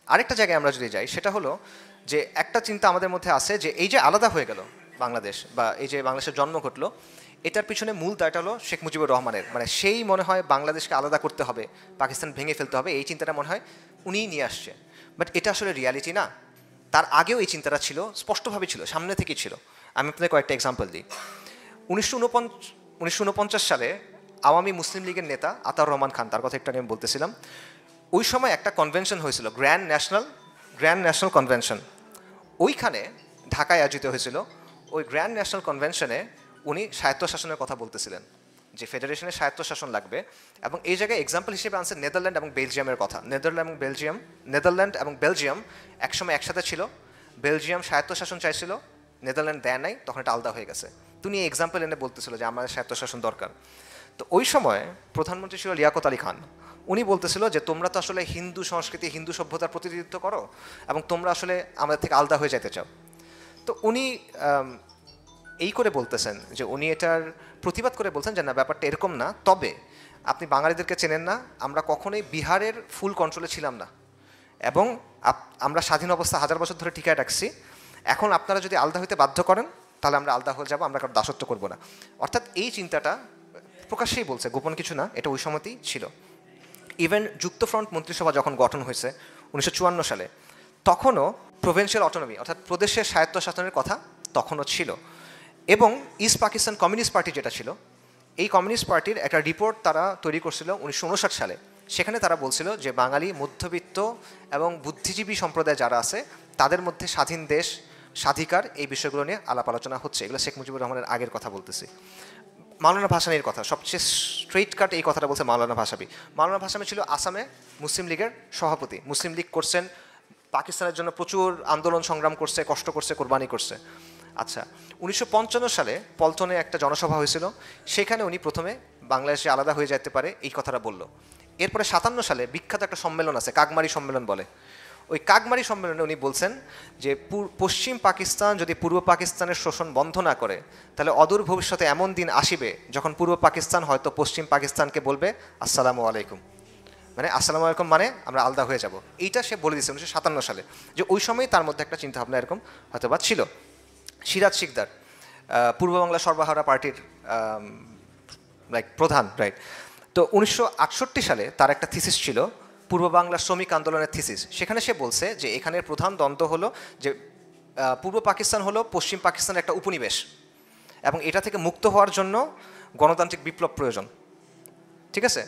আরেকটা জায়গায় আমরা যদি যাই, সেটা হলো যে একটা চিন্তা আমাদের মধ্যে আছে যে এই যে আলাদা হয়ে গেল বাংলাদেশ, বা এই যে বাংলাদেশের জন্ম ঘটলো, এটার পিছনে মূল দায়টা হলো শেখ মুজিবুর রহমানের। মানে সেই মনে হয় বাংলাদেশকে আলাদা করতে হবে, পাকিস্তান ভেঙে ফেলতে হবে, এই চিন্তাটা মনে হয় উনিই নিয়ে আসছে। বাট এটা আসলে রিয়ালিটি না। তার আগেও এই চিন্তাটা ছিল, স্পষ্টভাবে ছিল, সামনে থেকেই ছিল। আমি আপনাদের কয়েকটা এক্সাম্পল দিই। 1949 সালে আওয়ামী মুসলিম লীগের নেতা আতাউর রহমান খান, তার কথা একটু আগে আমি বলতেছিলাম, ওই সময় একটা কনভেনশন হয়েছিল, গ্র্যান্ড ন্যাশনাল কনভেনশন, ওইখানে ঢাকায় আয়োজিত হয়েছিল। ওই গ্র্যান্ড ন্যাশনাল কনভেনশনে উনি স্বায়ত্তশাসনের কথা বলতেছিলেন, যে ফেডারেশনের স্বায়ত্তশাসন লাগবে। এবং এই জায়গায় এক্সাম্পল হিসেবে আনছে নেদারল্যান্ড এবং বেলজিয়ামের কথা। নেদারল্যান্ড এবং বেলজিয়াম একসময় একসাথে ছিল। বেলজিয়াম স্বায়ত্তশাসন চাইছিল, নেদারল্যান্ড দেয় নাই, তখন এটা আলাদা হয়ে গেছে। তুমি এই এক্সাম্পল এনে বলতেছিল যে আমাদের স্বায়ত্তশাসন দরকার। তো ওই সময় প্রধানমন্ত্রী ছিল লিয়াকত আলী খান। উনি বলতেছিল যে তোমরা তো আসলে হিন্দু সংস্কৃতি, হিন্দু সভ্যতার প্রতিনিধিত্ব করো, এবং তোমরা আসলে আমাদের থেকে আলাদা হয়ে যেতে চাও। তো উনি এই করে বলতেছেন যে উনি এটার প্রতিবাদ করে বলছেন যে না, ব্যাপারটা এরকম না। তবে আপনি বাঙালিদেরকে চেনেন না, আমরা কখনোই বিহারের ফুল কন্ট্রোলে ছিলাম না, এবং আমরা স্বাধীন অবস্থা 1000 বছর ধরে টিকায় রাখছি। এখন আপনারা যদি আলাদা হইতে বাধ্য করেন, তাহলে আমরা আলাদা হয়ে যাবো, আমরা কারো দাসত্ব করবো না। অর্থাৎ এই চিন্তাটা প্রকাশ্যেই বলছে, গোপন কিছু না, এটা ওই সময়তেই ছিল। ইভেন যুক্তফ্রন্ট মন্ত্রিসভা যখন গঠন হয়েছে 1954 সালে, তখনও প্রভিন্সিয়াল অটোনমি অর্থাৎ প্রদেশের স্বায়ত্তশাসনের কথা তখনও ছিল। এবং ইস্ট পাকিস্তান কমিউনিস্ট পার্টি যেটা ছিল, এই কমিউনিস্ট পার্টির একটা রিপোর্ট তারা তৈরি করছিল 1959 সালে। সেখানে তারা বলছিল যে বাঙালি মধ্যবিত্ত এবং বুদ্ধিজীবী সম্প্রদায় যারা আছে, তাদের মধ্যে স্বাধীন দেশ, স্বাধিকার, এই বিষয়গুলো নিয়ে আলাপ আলোচনা হচ্ছে। এগুলো শেখ মুজিবুর রহমানের আগের কথা বলতেছি। মাওলানা ভাসানীর কথা, সবচেয়ে স্ট্রেইট কাট এই কথাটা বলছে মাওলানা ভাসানী। মাওলানা ভাসানী ছিল আসামে মুসলিম লীগের সভাপতি। মুসলিম লীগ করছেন, পাকিস্তানের জন্য প্রচুর আন্দোলন সংগ্রাম করছে, কষ্ট করছে, কোরবানি করছে। আচ্ছা, 1955 সালে পল্টনে একটা জনসভা হয়েছিল, সেখানে উনি প্রথমে বাংলাদেশে আলাদা হয়ে যেতে পারে এই কথাটা বলল। এরপরে 57 সালে বিখ্যাত একটা সম্মেলন আছে, কাকমারি সম্মেলন বলে। ওই কাকমারি সম্মেলনে উনি বলছেন যে পশ্চিম পাকিস্তান যদি পূর্ব পাকিস্তানের শোষণ বন্ধ না করে, তাহলে অদূর ভবিষ্যতে এমন দিন আসিবে যখন পূর্ব পাকিস্তান হয়তো পশ্চিম পাকিস্তানকে বলবে আসসালামু আলাইকুম, মানে আসসালামু আলাইকুম মানে আমরা আলাদা হয়ে যাব। এইটা সে বলে দিয়েছে 1957 সালে, যে ওই সময়ই তার মধ্যে একটা চিন্তাভাবনা এরকম হয়তো বা ছিল। সিরাজ শিকদার, পূর্ব বাংলা সর্বহারা পার্টির প্রধান, রাইট। তো 1968 সালে তার একটা থিসিস ছিল, পূর্ব বাংলার শ্রমিক আন্দোলনের থিসিস। সেখানে সে বলছে যে এখানের প্রধান দ্বন্দ্ব হলো যে পূর্ব পাকিস্তান হলো পশ্চিম পাকিস্তানের একটা উপনিবেশ, এবং এটা থেকে মুক্ত হওয়ার জন্য গণতান্ত্রিক বিপ্লব প্রয়োজন। ঠিক আছে,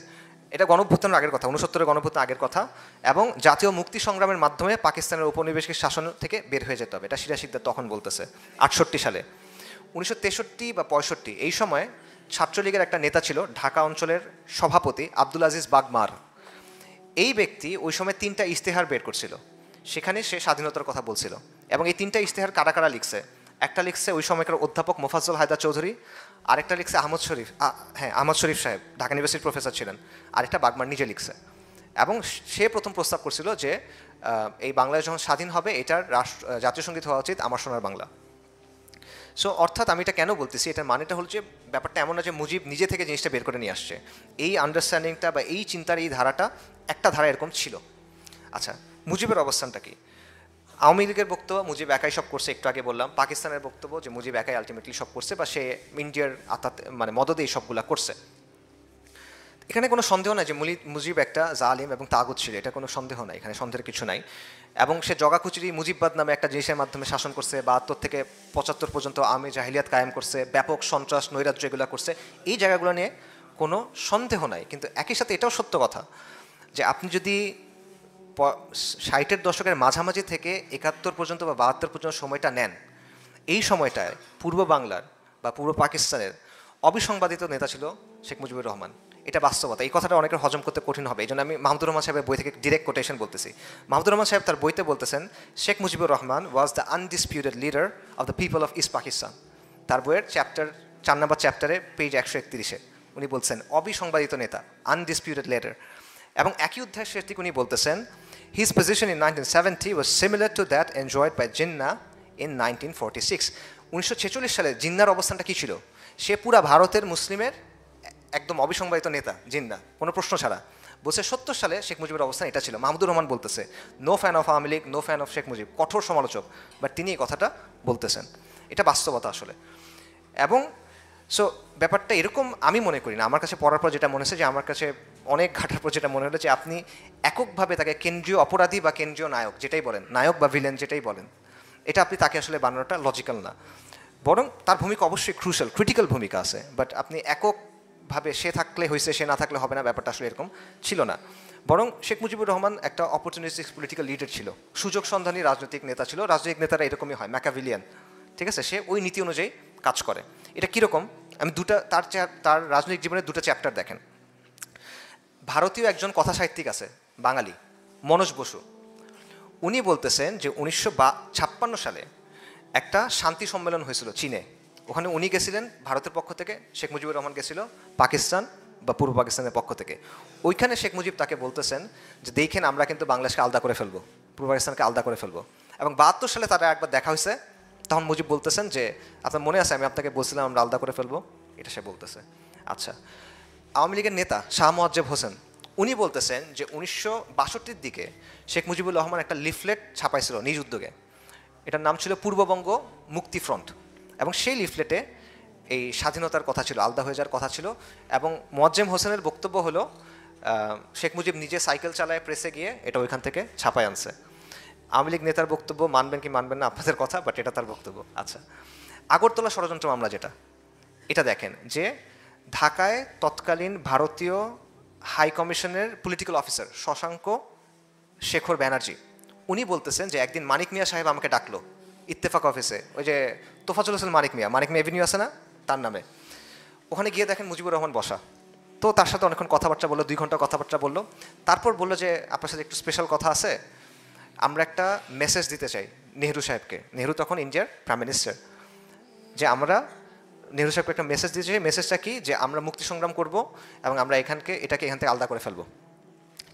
এটা গণঅভ্যুত্থানের আগের কথা, 69-এর গণঅভ্যুত্থানের আগের কথা, এবং জাতীয় মুক্তি সংগ্রামের মাধ্যমে পাকিস্তানের উপনিবেশিক শাসন থেকে বের হয়ে যেতে হবে। এটা সিরাজ শিকদার তখন বলতেছে 68 সালে। 1963 বা 65 এই সময় ছাত্রলীগের একটা নেতা ছিল, ঢাকা অঞ্চলের সভাপতি আব্দুল আজিজ বাগমার। এই ব্যক্তি ওই সময় 3টা ইশতেহার বের করছিল, সেখানে সে স্বাধীনতার কথা বলছিল। এবং এই 3টা ইশতেহার কারা কারা লিখছে? একটা লিখছে ওই সময়কার অধ্যাপক মোফাজ্জল হায়দার চৌধুরী, আরেকটা লিখছে আহমদ শরীফ সাহেব, ঢাকা ইউনিভার্সিটির প্রফেসর ছিলেন, আরেকটা বাগমার নিজে লিখছে। এবং সে প্রথম প্রস্তাব করছিল যে এই বাংলাদেশ যখন স্বাধীন হবে, এটার জাতীয় সঙ্গীত হওয়া উচিত আমার সোনার বাংলা। সো অর্থাৎ আমি এটা কেন বলতেছি, এটার মানেটা হলো যে ব্যাপারটা এমন না যে মুজিব নিজে থেকে জিনিসটা বের করে নিয়ে আসছে। এই আন্ডারস্ট্যান্ডিংটা বা এই চিন্তার এই ধারাটা একটা ধারা এরকম ছিল। আচ্ছা, মুজিবের অবস্থানটা কি? আওয়ামী লীগের বক্তব্য মুজিব একাই সব করছে, একটু আগে বললাম। পাকিস্তানের বক্তব্য যে মুজিব একাই আলটিমেটলি সব করছে, বা সে ইন্ডিয়ার মানে মদদে এই সবগুলা করছে। এখানে কোনো সন্দেহ নাই যে মুজিব একটা জালিম এবং তাগুত ছিল, এটা কোনো সন্দেহ নাই, এখানে সন্দেহের কিছু নাই। এবং সে জগাকুচুরি মুজিববাদ নামে একটা জিনিসের মাধ্যমে শাসন করছে, 72 থেকে 75 পর্যন্ত আওয়ামী জাহিলিয়াত কায়েম করছে, ব্যাপক সন্ত্রাস নৈরাজ্য এগুলো করছে, এই জায়গাগুলো নিয়ে কোনো সন্দেহ নাই। কিন্তু একই সাথে এটাও সত্য কথা যে আপনি যদি 60-এর দশকের মাঝামাঝি থেকে 71 পর্যন্ত বা 72 পর্যন্ত সময়টা নেন, এই সময়টায় পূর্ব বাংলার বা পূর্ব পাকিস্তানের অবিসংবাদিত নেতা ছিল শেখ মুজিবুর রহমান। এটা বাস্তবতা, এই কথাটা অনেকের হজম করতে কঠিন হবে, এই জন্য আমি মাহমুদুর রহমান সাহেবের বই থেকে ডিরেক্ট কোটেশন বলতেছি। মাহমুদুর রহমান সাহেব তার বইতে বলতেছেন, Sheikh Mujibur Rahman was the undisputed leader of the people of east Pakistan. তার বইয়ের 4 নম্বর চ্যাপ্টারে পেজ 131-এ উনি বলছেন অবিসংবাদিত নেতা, আনডিসপিউটেড লিডার। এবং একই অধ্যায়ের শেষ দিকে উনি বলতেছেন, his position in 1970 was similar to that enjoyed by Jinnah in 1946. 1946 সালে জিন্নার অবস্থানটা কী ছিল? সে পুরা ভারতের মুসলিমের একদম অবিসংবাদিত নেতা জিন্না, কোনো প্রশ্ন ছাড়া। বলছে 70 সালে শেখ মুজিবের অবস্থান এটা ছিল। মাহমুদুর রহমান বলতেছে no fan of Awami League, no fan of Sheikh Mujib, কঠোর সমালোচক, বাট তিনি এই কথাটা বলতেছেন। এটা বাস্তবতা আসলে। এবং সো ব্যাপারটা এরকম আমি মনে করি না, আমার কাছে পড়ার পর যেটা মনে হচ্ছে যে আমার কাছে অনেক ঘাটার পর যেটা মনে হলো যে আপনি এককভাবে তাকে কেন্দ্রীয় অপরাধী বা কেন্দ্রীয় নায়ক যেটাই বলেন, নায়ক বা ভিলেন যেটাই বলেন, এটা আপনি তাকে আসলে বানানোটা লজিক্যাল না। বরং তার ভূমিকা অবশ্যই ক্রুশাল, ক্রিটিক্যাল ভূমিকা আছে, বাট আপনি এককভাবে সে থাকলে হয়েছে সে না থাকলে হবে না, ব্যাপারটা আসলে এরকম ছিল না। বরং শেখ মুজিবুর রহমান একটা অপরচুনিস্টিক পলিটিক্যাল লিডার ছিল, সুযোগ সন্ধানী রাজনৈতিক নেতা ছিল। রাজনৈতিক নেতারা এরকমই হয়, ম্যাকাভিলিয়ান, ঠিক আছে? সে ওই নীতি অনুযায়ী কাজ করে। এটা কীরকম, আমি তার রাজনৈতিক জীবনের দুটো চ্যাপ্টার দেখেন। ভারতীয় একজন কথা সাহিত্যিক আছে বাঙালি, মনোজ বসু। উনি বলতেছেন যে 1956 সালে একটা শান্তি সম্মেলন হয়েছিল চীনে, ওখানে উনি গেছিলেন ভারতের পক্ষ থেকে, শেখ মুজিবুর রহমান গেছিল পাকিস্তান বা পূর্ব পাকিস্তানের পক্ষ থেকে। ওইখানে শেখ মুজিব তাকে বলতেছেন যে দেখেন আমরা কিন্তু বাংলাদেশকে আলাদা করে ফেলবো, পূর্ব পাকিস্তানকে আলাদা করে ফেলবো। এবং 72 সালে তারা একবার দেখা হয়েছে, তখন মুজিব বলতেছেন যে আপনার মনে আছে আমি আপনাকে বলছিলাম আমরা আলাদা করে ফেলবো, এটা সে বলতেছে। আচ্ছা, আওয়ামী লীগের নেতা শাহ মোয়াজ্জেব হোসেন উনি বলতেছেন যে 1962 দিকে শেখ মুজিবুর রহমান একটা লিফলেট ছাপাইছিল নিজ উদ্যোগে, এটার নাম ছিল পূর্ববঙ্গ মুক্তি ফ্রন্ট। এবং সেই লিফলেটে এই স্বাধীনতার কথা ছিল, আলাদা হয়ে যাওয়ার কথা ছিল। এবং মোয়াজ্জেম হোসেনের বক্তব্য হলো শেখ মুজিব নিজে সাইকেল চালায় প্রেসে গিয়ে এটা ওইখান থেকে ছাপায় আনছে। আওয়ামী লীগ নেতার বক্তব্য মানবেন কি মানবেন না আপনাদের কথা, বাট এটা তার বক্তব্য। আচ্ছা, আগরতলা ষড়যন্ত্র মামলা যেটা, এটা দেখেন যে ঢাকায় তৎকালীন ভারতীয় হাই কমিশনের পলিটিক্যাল অফিসার শশাঙ্ক শেখর ব্যানার্জি উনি বলতেছেন যে একদিন মানিক মিয়া সাহেব আমাকে ডাকলো ইত্তেফাক অফিসে, ওই যে তোফাজুল হোসেন মানিক মিয়া এভিনিউ আছে না তার নামে, ওখানে গিয়ে দেখেন মুজিবুর রহমান বসা। তো তার সাথে অনেকক্ষণ কথাবার্তা বললো, 2 ঘন্টা কথাবার্তা বললো। তারপর বললো যে আপনার সাথে একটু স্পেশাল কথা আছে, আমরা একটা মেসেজ দিতে চাই নেহরু সাহেবকে। নেহরু তখন ইন্ডিয়ার প্রাইম মিনিস্টার। যে আমরা নেহরু সাহেবকে একটা মেসেজ দিতে চাই। মেসেজটা কি, যে আমরা মুক্তি সংগ্রাম করব এবং আমরা এটাকে এখান থেকে আলাদা করে ফেলবো,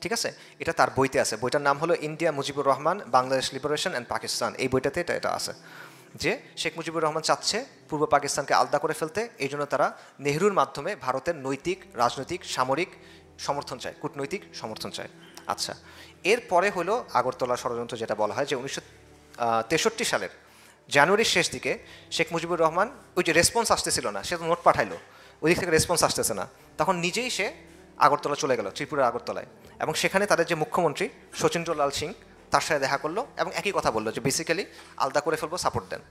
ঠিক আছে? এটা তার বইতে আছে, বইটার নাম হলো India Mujibur Rahman Bangladesh liberation and Pakistan. এই বইটাতে এটা আছে যে শেখ মুজিবুর রহমান চাচ্ছে পূর্ব পাকিস্তানকে আলাদা করে ফেলতে, এই জন্য তারা নেহরুর মাধ্যমে ভারতের নৈতিক, রাজনৈতিক, সামরিক সমর্থন চায়, কূটনৈতিক সমর্থন চায়। আচ্ছা, এরপরে হলো আগরতলা ষড়যন্ত্র, যেটা বলা হয় যে 1963 সালের জানুয়ারির শেষ দিকে শেখ মুজিবুর রহমান, ওই যে রেসপন্স আসতেছিল না, সে তো নোট পাঠাইলো, ওই দিক থেকে রেসপন্স আসতেছে না, তখন নিজেই সে আগরতলা চলে গেল, ত্রিপুরার আগরতলায়। এবং সেখানে তাদের যে মুখ্যমন্ত্রী শচীন্দ্রলাল সিং, তার সাথে দেখা করলো এবং একই কথা বললো যে বেসিক্যালি আলাদা করে ফেলবো, সাপোর্ট দেন।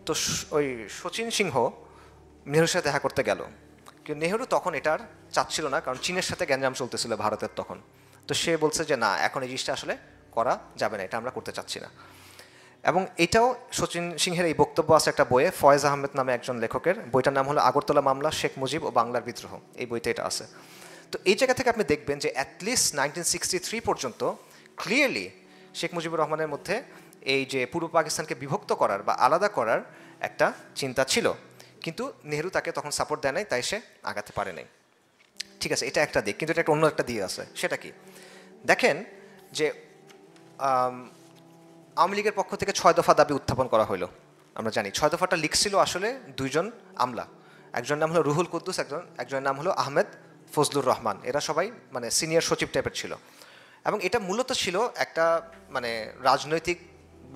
তো ওই শচীন সিংহ নেহরুর সাথে দেখা করতে গেল, কিন্তু নেহরু তখন এটার চাচ্ছিল না, কারণ চীনের সাথে গ্যাঞ্জাম চলতেছিল ভারতের তখন। তো সে বলছে যে না, এখন এই জিনিসটা আসলে করা যাবে না, এটা আমরা করতে চাচ্ছি না। এবং এটাও শচীন সিংহের এই বক্তব্য আছে একটা বইয়ে, ফয়েজ আহমেদ নামে একজন লেখকের, বইটার নাম হলো আগরতলা মামলা, শেখ মুজিব ও বাংলার বিদ্রোহ, এই বইতে এটা আছে। তো এই জায়গা থেকে আপনি দেখবেন যে অ্যাটলিস্ট 1963 পর্যন্ত ক্লিয়ারলি শেখ মুজিবুর রহমানের মধ্যে এই যে পূর্ব পাকিস্তানকে বিভক্ত করার বা আলাদা করার একটা চিন্তা ছিল, কিন্তু নেহরু তাকে তখন সাপোর্ট দেয় নাই, তাই সে আগাতে পারে নাই। ঠিক আছে, এটা একটা দিক, কিন্তু এটা একটা অন্য একটা দিক আছে। সেটা কি দেখেন যে আওয়ামী লীগের পক্ষ থেকে 6 দফা দাবি উত্থাপন করা হলো। আমরা জানি 6 দফাটা লিখছিল আসলে 2 জন আমলা, একজনের নাম হলো রুহুল কুদ্দুস, একজনের নাম হলো আহমেদ ফজলুর রহমান। এরা সবাই মানে সিনিয়র সচিব টাইপের ছিল। এবং এটা মূলত ছিল একটা মানে রাজনৈতিক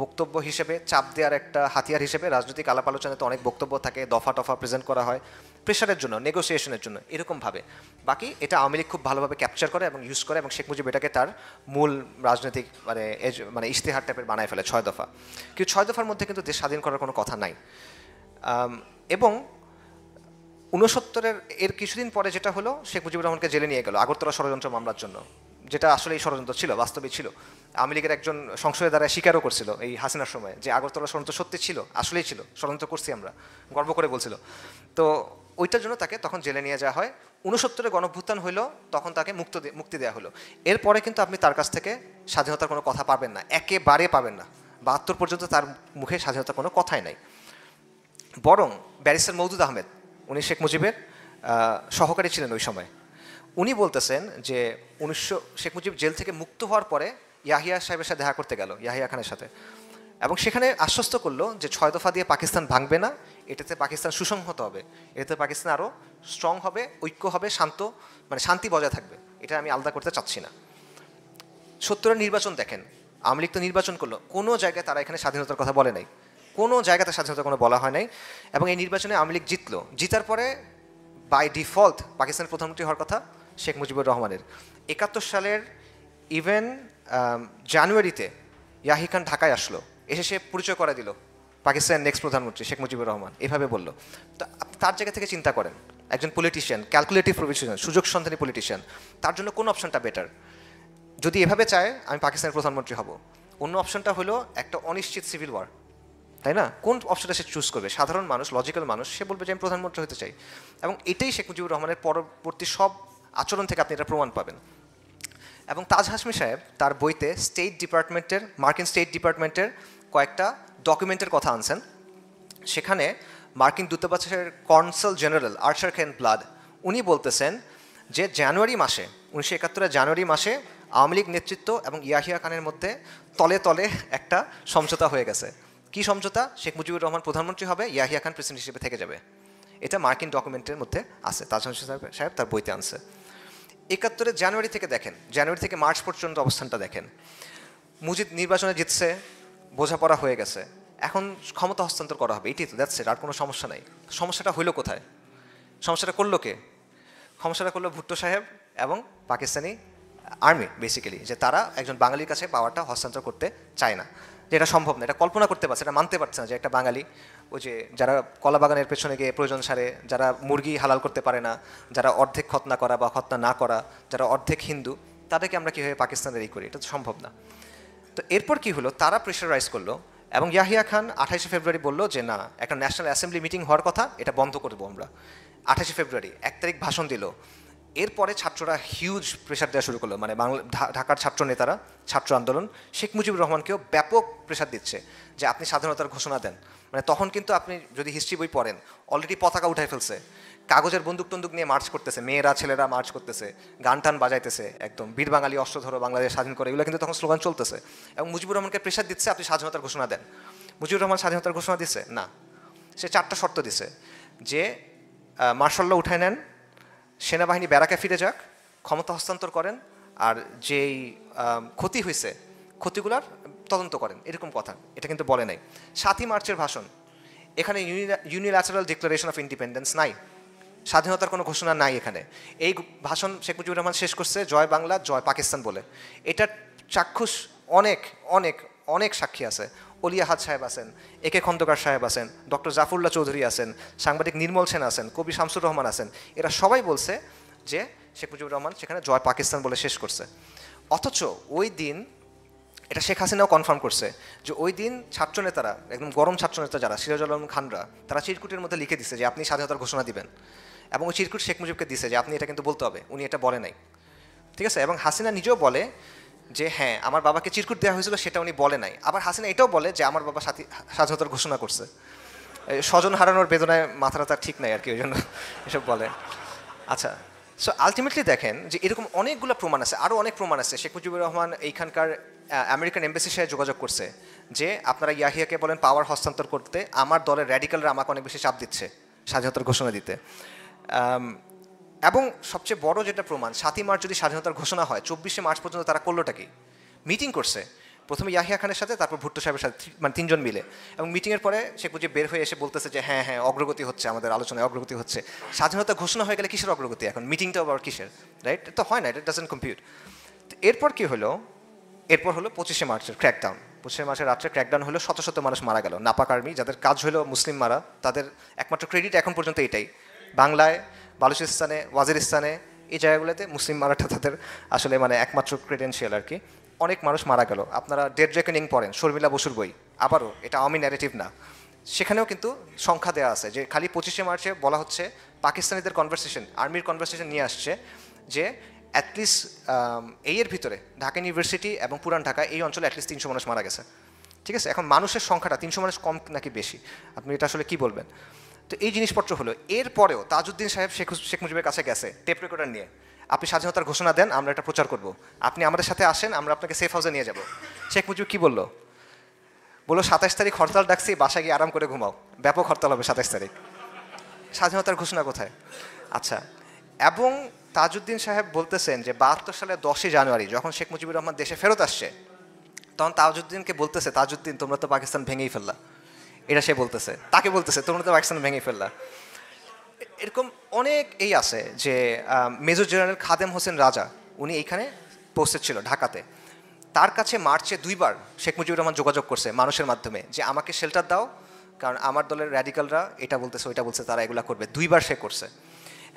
বক্তব্য হিসেবে, চাপ দেওয়ার একটা হাতিয়ার হিসেবে। রাজনৈতিক আলাপ আলোচনাতে অনেক বক্তব্য থাকে, দফা টফা প্রেজেন্ট করা হয় প্রেশারের জন্য, নেগোসিয়েশনের জন্য, এরকমভাবে। বাকি এটা আওয়ামী লীগ খুব ভালোভাবে ক্যাপচার করে এবং ইউজ করে, এবং শেখ মুজিব এটাকে তার মূল রাজনৈতিক মানে ইশতেহার টাইপের বানায় ফেলে 6 দফা। কিন্তু 6 দফার মধ্যে কিন্তু দেশ স্বাধীন করার কোনো কথা নাই। এবং 69-এর এর কিছুদিন পরে যেটা হলো, শেখ মুজিবুর রহমানকে জেলে নিয়ে গেল আগরতলা ষড়যন্ত্র মামলার জন্য, যেটা আসলে এই ষড়যন্ত্র ছিল, বাস্তবে ছিল। আওয়ামী লীগের একজন সংসদের দ্বারা স্বীকারও করছিল এই হাসিনার সময় যে আগরতলা ষড়যন্ত্র সত্যি ছিল, আসলেই ছিল, ষড়যন্ত্র করছি আমরা, গর্ব করে বলছিল। তো ওইটার জন্য তাকে তখন জেলে নিয়ে যাওয়া হয়। 69-এ গণঅভ্যুত্থান হইলো, তখন তাকে মুক্তি দেওয়া হলো। এরপরে কিন্তু আপনি তার কাছ থেকে স্বাধীনতার কোনো কথা পাবেন না, একেবারে পাবেন না। 72 পর্যন্ত তার মুখে স্বাধীনতার কোনো কথাই নাই। বরং ব্যারিস্টার মওদুদ আহমেদ, উনি শেখ মুজিবের সহকারী ছিলেন ওই সময়, উনি বলতেছেন যে শেখ মুজিব জেল থেকে মুক্ত হওয়ার পরে ইয়াহিয়া সাহেবের সাথে দেখা করতে গেল, ইয়াহিয়া খানের সাথে, এবং সেখানে আশ্বস্ত করলো যে 6 দফা দিয়ে পাকিস্তান ভাঙবে না, এটাতে পাকিস্তান সুসংহত হবে, এটাতে পাকিস্তান আরও স্ট্রং হবে, ঐক্য হবে, শান্তি বজায় থাকবে, এটা আমি আলাদা করতে চাচ্ছি না। 70-এর নির্বাচন দেখেন, আওয়ামী লীগ তো নির্বাচন করলো, কোনো জায়গায় তারা এখানে স্বাধীনতার কথা বলে নাই, কোনো জায়গাতে স্বাধীনতার কোনো বলা হয় নাই। এবং এই নির্বাচনে আওয়ামী লীগ জিতলো, জিতার পরে বাই ডিফল্ট পাকিস্তানের প্রধানমন্ত্রী হওয়ার কথা শেখ মুজিবুর রহমানের। 71 সালের ইভেন জানুয়ারিতে ইয়াহিয়া খান ঢাকায় আসলো, এসে সে পরিচয় করে দিল পাকিস্তানের নেক্সট প্রধানমন্ত্রী শেখ মুজিবুর রহমান, এভাবে বললো। তো তার জায়গা থেকে চিন্তা করেন, একজন পলিটিশিয়ান, ক্যালকুলেটিভ প্রফেশনাল, সুযোগ সন্ধানী পলিটিশিয়ান, তার জন্য কোন অপশনটা বেটার? যদি এভাবে চায় আমি পাকিস্তানের প্রধানমন্ত্রী হব, অন্য অপশনটা হলো একটা অনিশ্চিত সিভিল ওয়ার, তাই না? কোন অপশনটা সে চুজ করবে? সাধারণ মানুষ, লজিক্যাল মানুষ, সে বলবে যে আমি প্রধানমন্ত্রী হতে চাই। এবং এটাই শেখ মুজিবুর রহমানের পরবর্তী সব আচরণ থেকে আপনি এটা প্রমাণ পাবেন। এবং তাজ হাশমি সাহেব তার বইতে মার্কিন স্টেট ডিপার্টমেন্টের কয়েকটা ডকুমেন্টের কথা আনছেন। সেখানে মার্কিন দূতাবাসের কনসাল জেনারেল আর্চার কেন ব্লাড উনি বলতেছেন যে জানুয়ারি মাসে 1971 জানুয়ারি মাসে আওয়ামী লীগ নেতৃত্ব এবং ইয়াহিয়া খানের মধ্যে তলে তলে একটা সমঝোতা হয়ে গেছে। কি সমঝোতা? শেখ মুজিবুর রহমান প্রধানমন্ত্রী হবে, ইয়াহিয়া খান প্রেসিডেন্ট হিসেবে থেকে যাবে। এটা মার্কিন ডকুমেন্টের মধ্যে আছে, তাজ হাশমি সাহেব তার বইতে আনছে। 71 জানুয়ারি থেকে দেখেন, জানুয়ারি থেকে মার্চ পর্যন্ত অবস্থানটা দেখেন। মুজিব নির্বাচনে জিতছে, বোঝাপড়া হয়ে গেছে, এখন ক্ষমতা হস্তান্তর করা হবে, এটাই তো, দ্যাটস ইট, আর কোনো সমস্যা নাই। সমস্যাটা হইল কোথায়? সমস্যাটা করলো কে? সমস্যাটা করলো ভুট্টো সাহেব এবং পাকিস্তানি আর্মি, বেসিক্যালি, যে তারা একজন বাঙালির কাছে পাওয়ারটা হস্তান্তর করতে চায় না, যে এটা সম্ভব না, এটা কল্পনা করতে পারছে, এটা মানতে পারছে না যে একটা বাঙালি, ওই যে যারা কলা বাগানের পেছনে গিয়ে প্রয়োজন সারে, যারা মুরগি হালাল করতে পারে না, যারা অর্ধেক খতনা করা বা খতনা না করা, যারা অর্ধেক হিন্দু, তাদেরকে আমরা কীভাবে পাকিস্তানের এই করি? এটা তো সম্ভব না। তো এরপর কি হলো, তারা প্রেশারাইজ করলো এবং ইয়াহিয়া খান 28 ফেব্রুয়ারি বললো যে না, একটা ন্যাশনাল অ্যাসেম্বলি মিটিং হওয়ার কথা, এটা বন্ধ করবো আমরা। 28 ফেব্রুয়ারি 1 তারিখ ভাষণ দিল। এরপরে ছাত্ররা হিউজ প্রেশার দেওয়া শুরু করলো, মানে ঢাকার ছাত্র নেতারা, ছাত্র আন্দোলন শেখ মুজিবুর রহমানকেও ব্যাপক প্রেশার দিচ্ছে যে আপনি স্বাধীনতার ঘোষণা দেন। মানে তখন কিন্তু আপনি যদি হিস্ট্রি বই পড়েন, অলরেডি পতাকা উঠাই ফেলছে, কাগজের বন্দুক টন্দুক নিয়ে মার্চ করতেছে, মেয়েরা ছেলেরা মার্চ করতেছে, গান টান বাজাইতেছে, একদম বীর বাঙালি অস্ত্র ধরো বাংলাদেশ স্বাধীন করে, এগুলো কিন্তু তখন স্লোগান চলতেছে। এবং মুজিবুর রহমানকে প্রেশার দিচ্ছে আপনি স্বাধীনতার ঘোষণা দেন। মুজিবুর রহমান স্বাধীনতার ঘোষণা দিচ্ছে না, সে 4টা শর্ত দিছে, যে মার্শাল ল উঠায় নেন, সেনাবাহিনী ব্যারাকে ফিরে যাক, ক্ষমতা হস্তান্তর করেন, আর যেই ক্ষতি হয়েছে ক্ষতিগুলার তদন্ত করেন, এরকম কথা। এটা কিন্তু বলে নাই। 7ই মার্চের ভাষণ, এখানে ইউনিল্যাটারাল ডিক্লারেশন অফ ইন্ডিপেন্ডেন্স নাই, স্বাধীনতার কোনো ঘোষণা নাই এখানে। এই ভাষণ শেখ মুজিবুর রহমান শেষ করছে জয় বাংলা জয় পাকিস্তান বলে। এটার চাক্ষুষ অনেক অনেক অনেক সাক্ষী আছে। অলি আহাদ সাহেব আছেন, একে খন্দকার সাহেব আছেন, ডক্টর জাফরুল্লাহ চৌধুরী আছেন, সাংবাদিক নির্মল সেন আছেন, কবি শামসুর রহমান আছেন, এরা সবাই বলছে যে শেখ মুজিবুর রহমান সেখানে জয় পাকিস্তান বলে শেষ করছে। অথচ ওই দিন এটা শেখ হাসিনাও কনফার্ম করছে যে ওই দিন ছাত্রনেতারা, একদম গরম ছাত্রনেতা যারা, সিরাজুল আলম খানরা, তারা চিরকুটের মধ্যে লিখে দিছে যে আপনি স্বাধীনতার ঘোষণা দিবেন, এবং ওই চিরকুট শেখ মুজিবকে দিছে যে আপনি এটা কিন্তু বলতে হবে, উনি এটা বলে নাই, ঠিক আছে। এবং হাসিনা নিজেও বলে যে হ্যাঁ আমার বাবাকে চিরকুট দেওয়া হয়েছিল, সেটা উনি বলে নাই। আবার হাসিনা এটাও বলে যে আমার বাবা স্বাধীনতার ঘোষণা করছে। স্বজন হারানোর বেদনায় মাথাটা তার ঠিক নাই আর কি, ওই জন্য এসব বলে। আচ্ছা, সো আলটিমেটলি দেখেন যে এরকম অনেকগুলো প্রমাণ আছে, আরও অনেক প্রমাণ আছে। শেখ মুজিবুর রহমান এইখানকার আমেরিকান এমবাসির সাথে যোগাযোগ করছে যে আপনারা ইয়াহিয়াকে বলেন পাওয়ার হস্তান্তর করতে, আমার দলের র্যাডিক্যালরা আমাকে অনেক বেশি চাপ দিচ্ছে স্বাধীনতার ঘোষণা দিতে। এবং সবচেয়ে বড় যেটা প্রমাণ, 7ই মার্চ যদি স্বাধীনতার ঘোষণা হয়, 24শে মার্চ পর্যন্ত তারা করলোটা কি? মিটিং করছে, প্রথমে ইয়াহিয়া খানের সাথে, তারপর ভুট্টো সাহেবের সাথে, মানে 3 জন মিলে। এবং মিটিংয়ের পরে শেখ মুজিব বের হয়ে এসে বলতেছে যে হ্যাঁ হ্যাঁ অগ্রগতি হচ্ছে, আমাদের আলোচনায় অগ্রগতি হচ্ছে। স্বাধীনতা ঘোষণা হয়ে গেলে কিসের অগ্রগতি? এখন মিটিংটাও আবার কিসের? রাইট, তো হয় না, এটা ডাজন্ট কম্পিউট। এরপর কি হলো? এরপর হলো 25শে মার্চের ক্র্যাকডাউন। 25শে মার্চের রাত্রে ক্র্যাকডাউন হলো, শত শত মানুষ মারা গেল। নাপাক আর্মি, যাদের কাজ হলো মুসলিম মারা, তাদের একমাত্র ক্রেডিট এখন পর্যন্ত এটাই। বাংলায়, বালুচিস্তানে, ওয়াজিরিস্তানে, এই জায়গাগুলোতে মুসলিম মারাটা তাদের আসলে মানে একমাত্র ক্রেডেন্সিয়াল আর কি। অনেক মানুষ মারা গেল। আপনারা ডেড রেকনিং পড়েন, শর্মিলা বসুর বই, আবারও এটা আওয়ামী ন্যারেটিভ না, সেখানেও কিন্তু সংখ্যা দেওয়া আছে যে খালি 25শে মার্চে বলা হচ্ছে, পাকিস্তানিদের কনভারসেশন, আর্মির কনভারসেশন নিয়ে আসছে যে অ্যাটলিস্ট এর ভিতরে ঢাকা ইউনিভার্সিটি এবং পুরান ঢাকা এই অঞ্চলে অ্যাটলিস্ট 300 মানুষ মারা গেছে, ঠিক আছে। এখন মানুষের সংখ্যাটা 300 মানুষ কম নাকি বেশি, আপনি এটা আসলে কী বলবেন? তো এই জিনিসপত্র হলো। এরপরেও তাজউদ্দিন সাহেব শেখ মুজিবের কাছে গেছে টেপ রেকর্ডার নিয়ে, আপনি স্বাধীনতার ঘোষণা দেন, আমরা এটা প্রচার করব, আপনি আমাদের সাথে আসেন, আমরা আপনাকে সেফ হাউসে নিয়ে যাব। শেখ মুজিব কী বললো? 27 তারিখ হরতাল ডাকছি, বাসায় গিয়ে আরাম করে ঘুমাও, ব্যাপক হরতাল হবে 27 তারিখ। স্বাধীনতার ঘোষণা কোথায়? আচ্ছা, এবং তাজউদ্দিন সাহেব বলতেছেন যে 72 সালের 10 জানুয়ারি যখন শেখ মুজিবুর রহমান দেশে ফেরত আসছে, তখন তাজউদ্দিনকে বলতেছে, তাজউদ্দিন তোমরা তো পাকিস্তান ভেঙেই ফেললা। এটা সে বলতেছে, তাকে বলতেছে তোমরা তো পাকিস্তান ভেঙেই ফেললা। এরকম অনেক এই আছে যে মেজর জেনারেল খাদেম হোসেন রাজা, উনি এইখানে পোস্টেড ছিল ঢাকাতে। তার কাছে মার্চে 2 বার শেখ মুজিবুর রহমান যোগাযোগ করছে মানুষের মাধ্যমে যে আমাকে শেল্টার দাও, কারণ আমার দলের র্যাডিক্যালরা এটা বলতেছে ওইটা বলছে, তারা এগুলা করবে। 2 বার সে করছে।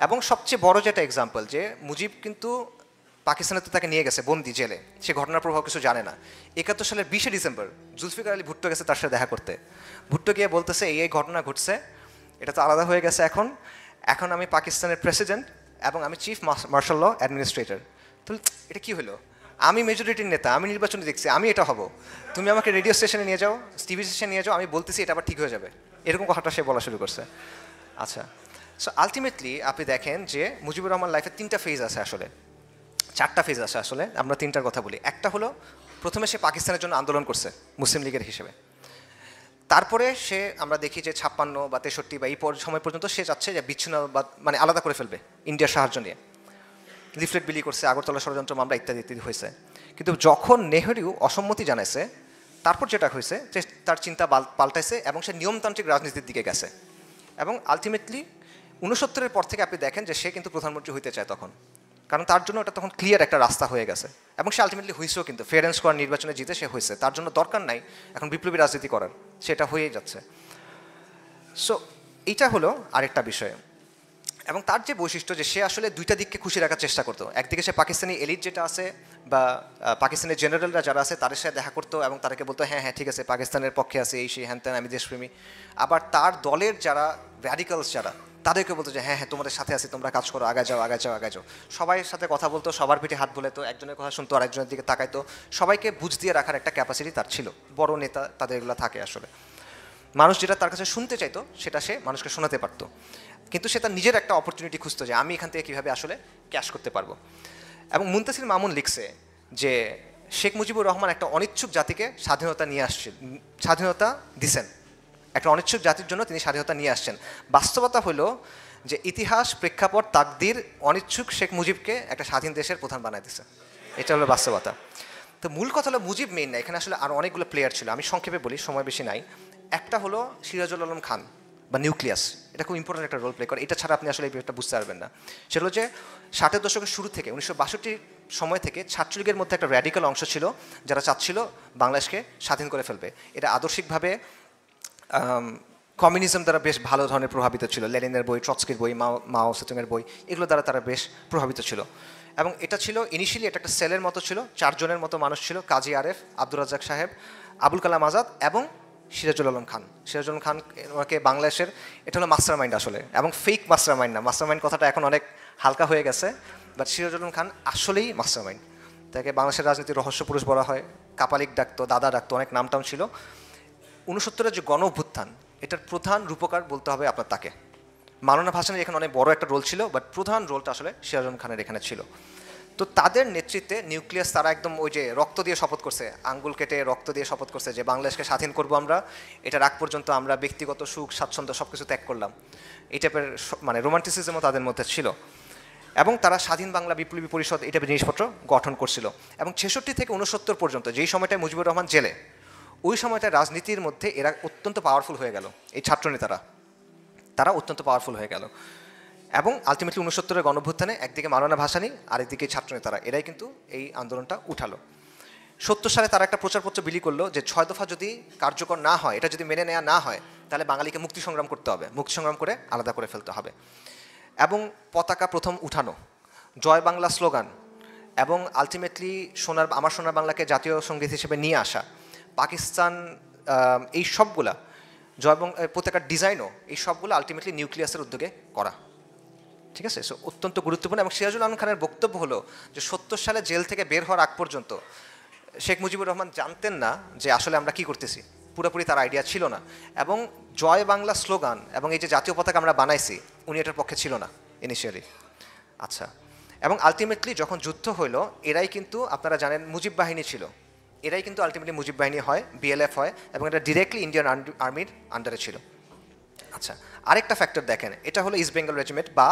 এবং সবচেয়ে বড় যেটা এক্সাম্পল, যে মুজিব কিন্তু পাকিস্তানে তো তাকে নিয়ে গেছে বন্দি জেলে, সে ঘটনার প্রভাব কিছু জানে না। 71 সালের 20 ডিসেম্বর জুলফিকার আলী ভুট্টো গেছে তার সাথে দেখা করতে। ভুট্টো গিয়ে বলতেছে এই ঘটনা ঘটছে, এটা তো আলাদা হয়ে গেছে, এখন আমি পাকিস্তানের প্রেসিডেন্ট এবং আমি চিফ মার্শাল ল অ্যাডমিনিস্ট্রেটর। তো এটা কি হলো? আমি মেজরিটির নেতা, আমি নির্বাচনে দেখছি, আমি এটা হব, তুমি আমাকে রেডিও স্টেশনে নিয়ে যাও, টিভি স্টেশনে নিয়ে যাও, আমি বলতেছি এটা আবার ঠিক হয়ে যাবে, এরকম কথাটা সে বলা শুরু করছে। আচ্ছা, সো আলটিমেটলি আপনি দেখেন যে মুজিবুর রহমান লাইফে 3টা ফেজ আছে, আসলে 4টা ফেজ আছে, আসলে আমরা 3টার কথা বলি। একটা হলো প্রথমে সে পাকিস্তানের জন্য আন্দোলন করছে মুসলিম লীগের হিসেবে। তারপরে সে আমরা দেখি যে 56 বা 63 বা এই সময় পর্যন্ত সে চাচ্ছে যে বিচ্ছিন্ন বা মানে আলাদা করে ফেলবে ইন্ডিয়ার সাহায্য নিয়ে। লিফলেট বিলি করছে, আগরতলা ষড়যন্ত্র মামলা ইত্যাদি ইত্যাদি হয়েছে। কিন্তু যখন নেহেরু অসম্মতি জানাইছে, তারপর যেটা হয়েছে যে তার চিন্তা পাল্টাইছে এবং সে নিয়মতান্ত্রিক রাজনীতির দিকে গেছে। এবং আলটিমেটলি 69-এর পর থেকে আপনি দেখেন যে সে কিন্তু প্রধানমন্ত্রী হইতে চায় তখন, কারণ তার জন্য ওটা তখন ক্লিয়ার একটা রাস্তা হয়ে গেছে। এবং সে আলটিমেটলি হয়েছেও, কিন্তু ফেয়ার অ্যান্ড স্কোয়ার নির্বাচনে জিতে সে হয়েছে, তার জন্য দরকার নাই এখন বিপ্লবী রাজনীতি করার, সেটা হয়েই যাচ্ছে। সো এইটা হলো আরেকটা বিষয়। এবং তার যে বৈশিষ্ট্য যে সে আসলে 2টা দিককে খুশি রাখার চেষ্টা করতো। একদিকে সে পাকিস্তানি এলিট যেটা আছে বা পাকিস্তানের জেনারেলরা যারা আছে তাদের সাথে দেখা করতো এবং তাদেরকে বলতো হ্যাঁ হ্যাঁ ঠিক আছে পাকিস্তানের পক্ষে আছে, এই সেই হ্যান ত্যান, আমি দেশপ্রেমী। আবার তার দলের যারা র্যাডিক্যালস যারা, তাদেরকে বলতো যে হ্যাঁ হ্যাঁ তোমাদের সাথে আছি, তোমরা কাজ করো, আগে যাও আগে যাও আগে যাও। সবাই সাথে কথা বলতো, সবার পিঠে হাত বুলাতো, একজনের কথা শুনতো আরেকজনের দিকে তাকাইতো, সবাইকে বুঝ দিয়ে রাখার একটা ক্যাপাসিটি তার ছিল। বড় নেতা তাদের এগুলো থাকে আসলে। মানুষ যেটা তার কাছে শুনতে চাইতো সেটা সে মানুষকে শোনাতে পারতো, কিন্তু সে তার নিজের একটা অপরচুনিটি খুঁজতো যে আমি এখান থেকে কীভাবে আসলে ক্যাশ করতে পারবো। এবং মুনতাসির মামুন লিখছে যে শেখ মুজিবুর রহমান একটা অনিচ্ছুক জাতিকে স্বাধীনতা নিয়ে আসছেন, স্বাধীনতা দিছেন, একটা অনিচ্ছুক জাতির জন্য তিনি স্বাধীনতা নিয়ে আসছেন। বাস্তবতা হলো যে ইতিহাস, প্রেক্ষাপট, তাকদির অনিচ্ছুক শেখ মুজিবকে একটা স্বাধীন দেশের প্রধান বানায় দিছে। এটা হলো বাস্তবতা। তো মূল কথা হলো মুজিব মেইন না, এখানে আসলে আরও অনেকগুলো প্লেয়ার ছিল। আমি সংক্ষেপে বলি, সময় বেশি নাই। একটা হলো সিরাজুল আলম খান বা নিউক্লিয়াস, এটা খুব ইম্পর্টেন্ট একটা রোল প্লে করে, এটা ছাড়া আপনি আসলে এই বিষয়টা বুঝতে পারবেন না। সেটা হলো যে 60-এর দশকের শুরু থেকে 1962 সময় থেকে ছাত্রলীগের মধ্যে একটা র্যাডিক্যাল অংশ ছিল যারা চাচ্ছিল বাংলাদেশকে স্বাধীন করে ফেলবে। এটা আদর্শিকভাবে কমিউনিজম দ্বারা বেশ ভালো ধরনের প্রভাবিত ছিল। লেনিনের বই, ট্রটস্কির বই, মাও সেতুংয়ের বই, এগুলো দ্বারা তারা বেশ প্রভাবিত ছিল। এবং এটা ছিল ইনিশিয়ালি এটা একটা সেলের মতো ছিল, 4 জনের মতো মানুষ ছিল, কাজী আরেফ, আব্দুর রাজ্জাক সাহেব, আবুল কালাম আজাদ এবং সিরাজুল আলম খান। সিরাজুল আলম খান ওনাকে বাংলাদেশের, এটা হলো মাস্টার মাইন্ড আসলে, এবং ফেক মাস্টার মাইন্ড না, মাস্টার মাইন্ড কথাটা এখন অনেক হালকা হয়ে গেছে, বাট সিরাজুল আলম খান আসলেই মাস্টার মাইন্ড। তাকে বাংলাদেশের রাজনীতির রহস্য পুরুষ বলা হয়, কাপালিক ডাকতো, দাদা ডাকতো, অনেক নামটাম ছিল। 69-এর যে গণ অভ্যুত্থান, এটার প্রধান রূপকার বলতে হবে আপনার তাকে। মাওলানা ভাসানীর এখানে অনেক বড় একটা রোল ছিল, বাট প্রধান রোলটা আসলে সিরাজুল আলম খানের এখানে ছিল। তো তাদের নেতৃত্বে নিউক্লিয়াস তারা একদম ওই যে রক্ত দিয়ে শপথ করছে, আঙ্গুল কেটে রক্ত দিয়ে শপথ করছে যে বাংলাদেশকে স্বাধীন করব আমরা, এটা রাগ পর্যন্ত আমরা ব্যক্তিগত সুখ স্বাচ্ছন্দ্য সব কিছু ত্যাগ করলাম। এই টাইপের মানে রোমান্টিসিজমও তাদের মধ্যে ছিল। এবং তারা স্বাধীন বাংলা বিপ্লবী পরিষদ এই টাইপের জিনিসপত্র গঠন করছিল। এবং 66 থেকে 69 পর্যন্ত যেই সময়টায় মুজিবুর রহমান জেলে, ওই সময়টা রাজনীতির মধ্যে এরা অত্যন্ত পাওয়ারফুল হয়ে গেল, এই ছাত্রনেতারা, তারা অত্যন্ত পাওয়ারফুল হয়ে গেল। এবং আলটিমেটলি 69-এর গণঅভ্যুত্থানে একদিকে মাওলানা ভাসানী আর একদিকে ছাত্রনেতারা, এরাই কিন্তু এই আন্দোলনটা উঠালো। 70 সালে তারা একটা প্রচারপত্র বিলি করলো যে 6 দফা যদি কার্যকর না হয়, এটা যদি মেনে নেওয়া না হয়, তাহলে বাঙালিকে মুক্তি সংগ্রাম করতে হবে, মুক্তি সংগ্রাম করে আলাদা করে ফেলতে হবে। এবং পতাকা প্রথম উঠানো, জয় বাংলা স্লোগান, এবং আলটিমেটলি আমার সোনার বাংলাকে জাতীয় সঙ্গীত হিসেবে নিয়ে আসা, পাকিস্তান, এই সবগুলা পতাকার ডিজাইনও, এই সবগুলো আলটিমেটলি নিউক্লিয়াসের উদ্যোগে করা। ঠিক আছে, সো অত্যন্ত গুরুত্বপূর্ণ। এবং সিরাজুল আলম খানের বক্তব্য হলো যে 70 সালে জেল থেকে বের হওয়ার আগ পর্যন্ত শেখ মুজিবুর রহমান জানতেন না যে আসলে আমরা কি করতেছি, পুরোপুরি তার আইডিয়া ছিল না। এবং জয় বাংলা স্লোগান এবং এই যে জাতীয় পতাকা আমরা বানাইছি, উনি এটার পক্ষে ছিল না ইনিশিয়ালি। আচ্ছা, এবং আলটিমেটলি যখন যুদ্ধ হইলো, এরাই কিন্তু আপনারা জানেন মুজিব বাহিনী ছিল, এরাই কিন্তু আলটিমেটলি মুজিব বাহিনী হয়, বিএলএফ হয়, এবং এটা ডিরেক্টলি ইন্ডিয়ান আর্মির আন্ডারে ছিল। আচ্ছা, আরেকটা ফ্যাক্টর দেখেন, এটা হলো ইস্ট বেঙ্গল রেজিমেন্ট বা